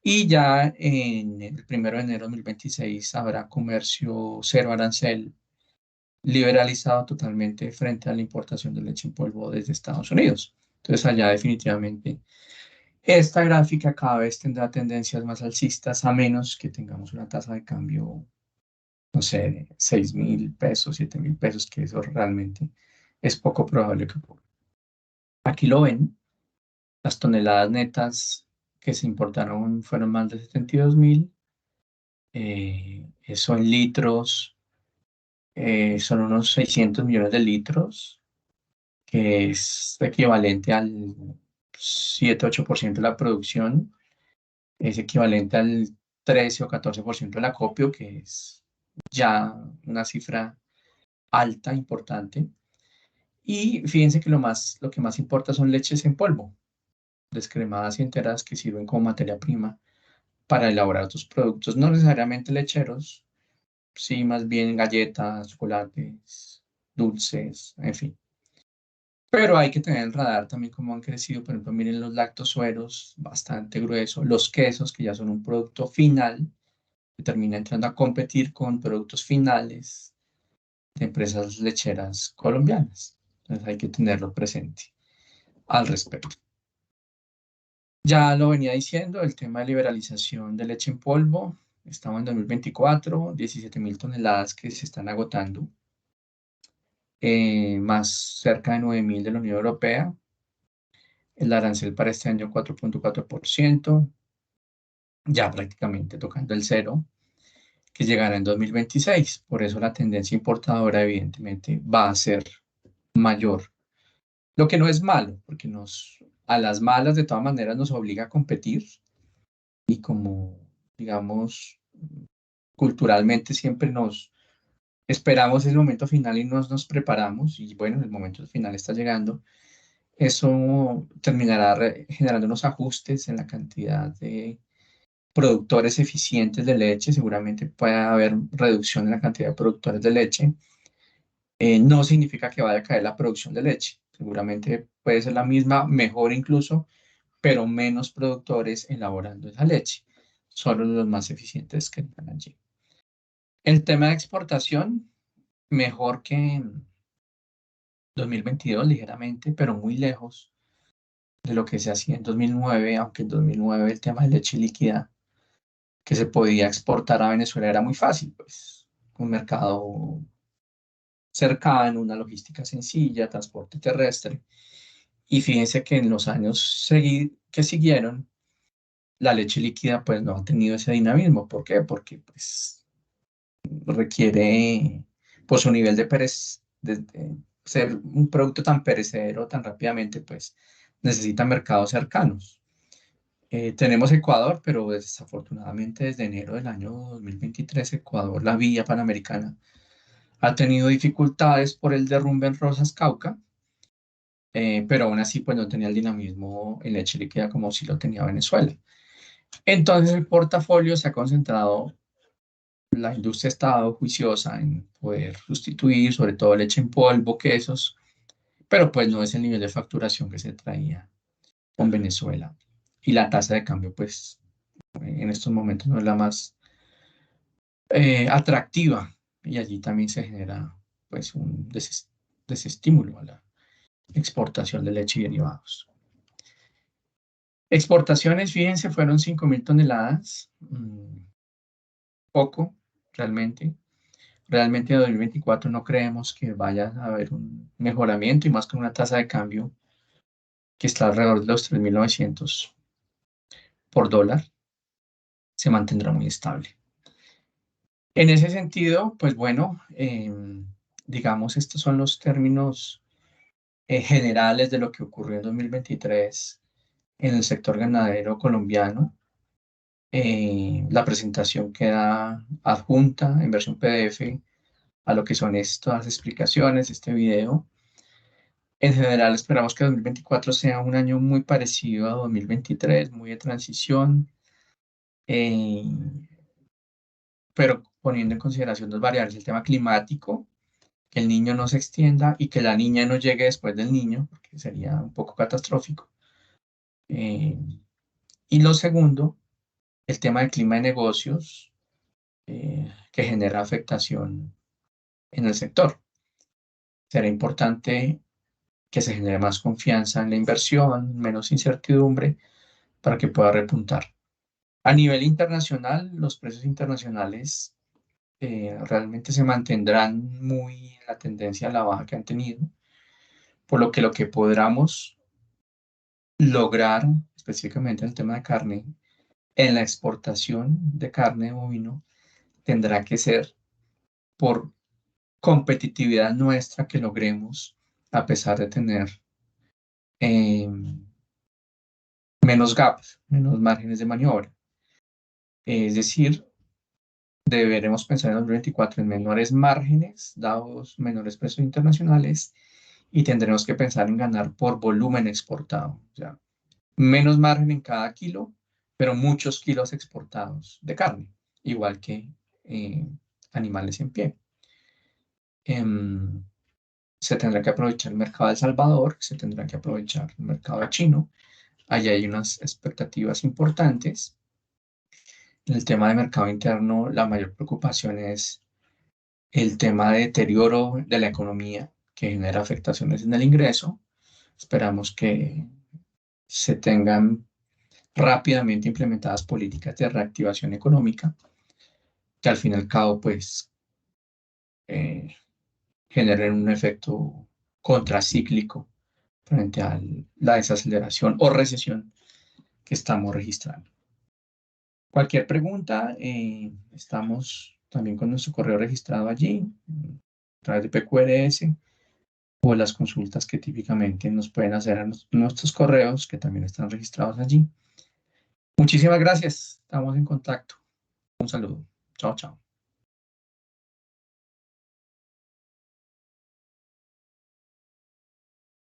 Y ya en el 1 de enero de 2026 habrá comercio cero arancel liberalizado totalmente frente a la importación de leche en polvo desde Estados Unidos. Entonces allá definitivamente esta gráfica cada vez tendrá tendencias más alcistas a menos que tengamos una tasa de cambio, no sé, de 6.000 pesos, 7.000 pesos, que eso realmente es poco probable que ocurra. Aquí lo ven, las toneladas netas que se importaron fueron más de 72.000. Eso en litros, son unos 600 millones de litros, que es equivalente al 7-8% de la producción. Es equivalente al 13 o 14% del acopio, que es ya una cifra alta, importante. Y fíjense que lo que más importa son leches en polvo, descremadas y enteras, que sirven como materia prima para elaborar otros productos, no necesariamente lecheros, sí, más bien galletas, chocolates, dulces, en fin. Pero hay que tener el radar también cómo han crecido. Por ejemplo, miren los lactosueros, bastante grueso, los quesos, que ya son un producto final, que termina entrando a competir con productos finales de empresas lecheras colombianas. Entonces hay que tenerlo presente al respecto. Ya lo venía diciendo, el tema de liberalización de leche en polvo. Estamos en 2024, 17.000 toneladas que se están agotando, más cerca de 9.000 de la Unión Europea. El arancel para este año 4.4%, ya prácticamente tocando el cero, que llegará en 2026. Por eso la tendencia importadora evidentemente va a ser mayor. Lo que no es malo, porque a las malas de todas maneras nos obliga a competir y como, digamos, culturalmente siempre nos esperamos el momento final y nos preparamos y bueno, el momento final está llegando. Eso terminará generando unos ajustes en la cantidad de productores eficientes de leche. Seguramente puede haber reducción en la cantidad de productores de leche. No significa que vaya a caer la producción de leche. Seguramente puede ser la misma, mejor incluso, pero menos productores elaborando esa leche. Solo los más eficientes que están allí. El tema de exportación, mejor que en 2022 ligeramente, pero muy lejos de lo que se hacía en 2009, aunque en 2009 el tema de leche líquida que se podía exportar a Venezuela era muy fácil, pues un mercado cercano, una logística sencilla, transporte terrestre. Y fíjense que en los años que siguieron, la leche líquida pues no ha tenido ese dinamismo. ¿Por qué? Porque pues requiere pues un nivel de ser un producto tan perecedero tan rápidamente, pues necesita mercados cercanos. Tenemos Ecuador, pero desafortunadamente desde enero del año 2023 Ecuador, la vía panamericana, ha tenido dificultades por el derrumbe en Rosas Cauca, pero aún así pues no tenía el dinamismo en leche líquida como si lo tenía Venezuela. Entonces el portafolio se ha concentrado la industria ha estado juiciosa en poder sustituir, sobre todo leche en polvo, quesos, pero pues no es el nivel de facturación que se traía con Venezuela. Y la tasa de cambio, pues en estos momentos no es la más atractiva, y allí también se genera pues un desestímulo a la exportación de leche y derivados. Exportaciones, fíjense, fueron 5.000 toneladas, poco realmente. Realmente en 2024 no creemos que vaya a haber un mejoramiento, y más con una tasa de cambio que está alrededor de los 3.900 por dólar, se mantendrá muy estable. En ese sentido, pues bueno, digamos, estos son los términos generales de lo que ocurrió en 2023 en el sector ganadero colombiano. La presentación queda adjunta en versión PDF a lo que son estas explicaciones, este video. En general, esperamos que 2024 sea un año muy parecido a 2023, muy de transición, eh, pero poniendo en consideración dos variables: el tema climático, que el niño no se extienda y que la niña no llegue después del niño, porque sería un poco catastrófico. Eh, y lo segundo, el tema del clima de negocios, que genera afectación en el sector. Será importante que se genere más confianza en la inversión, menos incertidumbre, para que pueda repuntar. A nivel internacional, los precios internacionales realmente se mantendrán muy en la tendencia a la baja que han tenido, por lo que podamos lograr, específicamente en el tema de carne, en la exportación de carne de bovino, tendrá que ser por competitividad nuestra que logremos, a pesar de tener eh, menos gaps, menos márgenes de maniobra. Es decir, deberemos pensar en 2024 en menores márgenes, dados menores precios internacionales, y tendremos que pensar en ganar por volumen exportado. O sea, menos margen en cada kilo, pero muchos kilos exportados de carne, igual que animales en pie. Se tendrá que aprovechar el mercado de El Salvador, se tendrá que aprovechar el mercado chino. Allí hay unas expectativas importantes. En el tema de mercado interno, la mayor preocupación es el tema de deterioro de la economía, que genera afectaciones en el ingreso. Esperamos que se tengan rápidamente implementadas políticas de reactivación económica, que al fin y al cabo, pues, eh, generen un efecto contracíclico frente a la desaceleración o recesión que estamos registrando. Cualquier pregunta, estamos también con nuestro correo registrado allí, a través de PQRS, o las consultas que típicamente nos pueden hacer a nuestros correos, que también están registrados allí. Muchísimas gracias. Estamos en contacto. Un saludo. Chao, chao.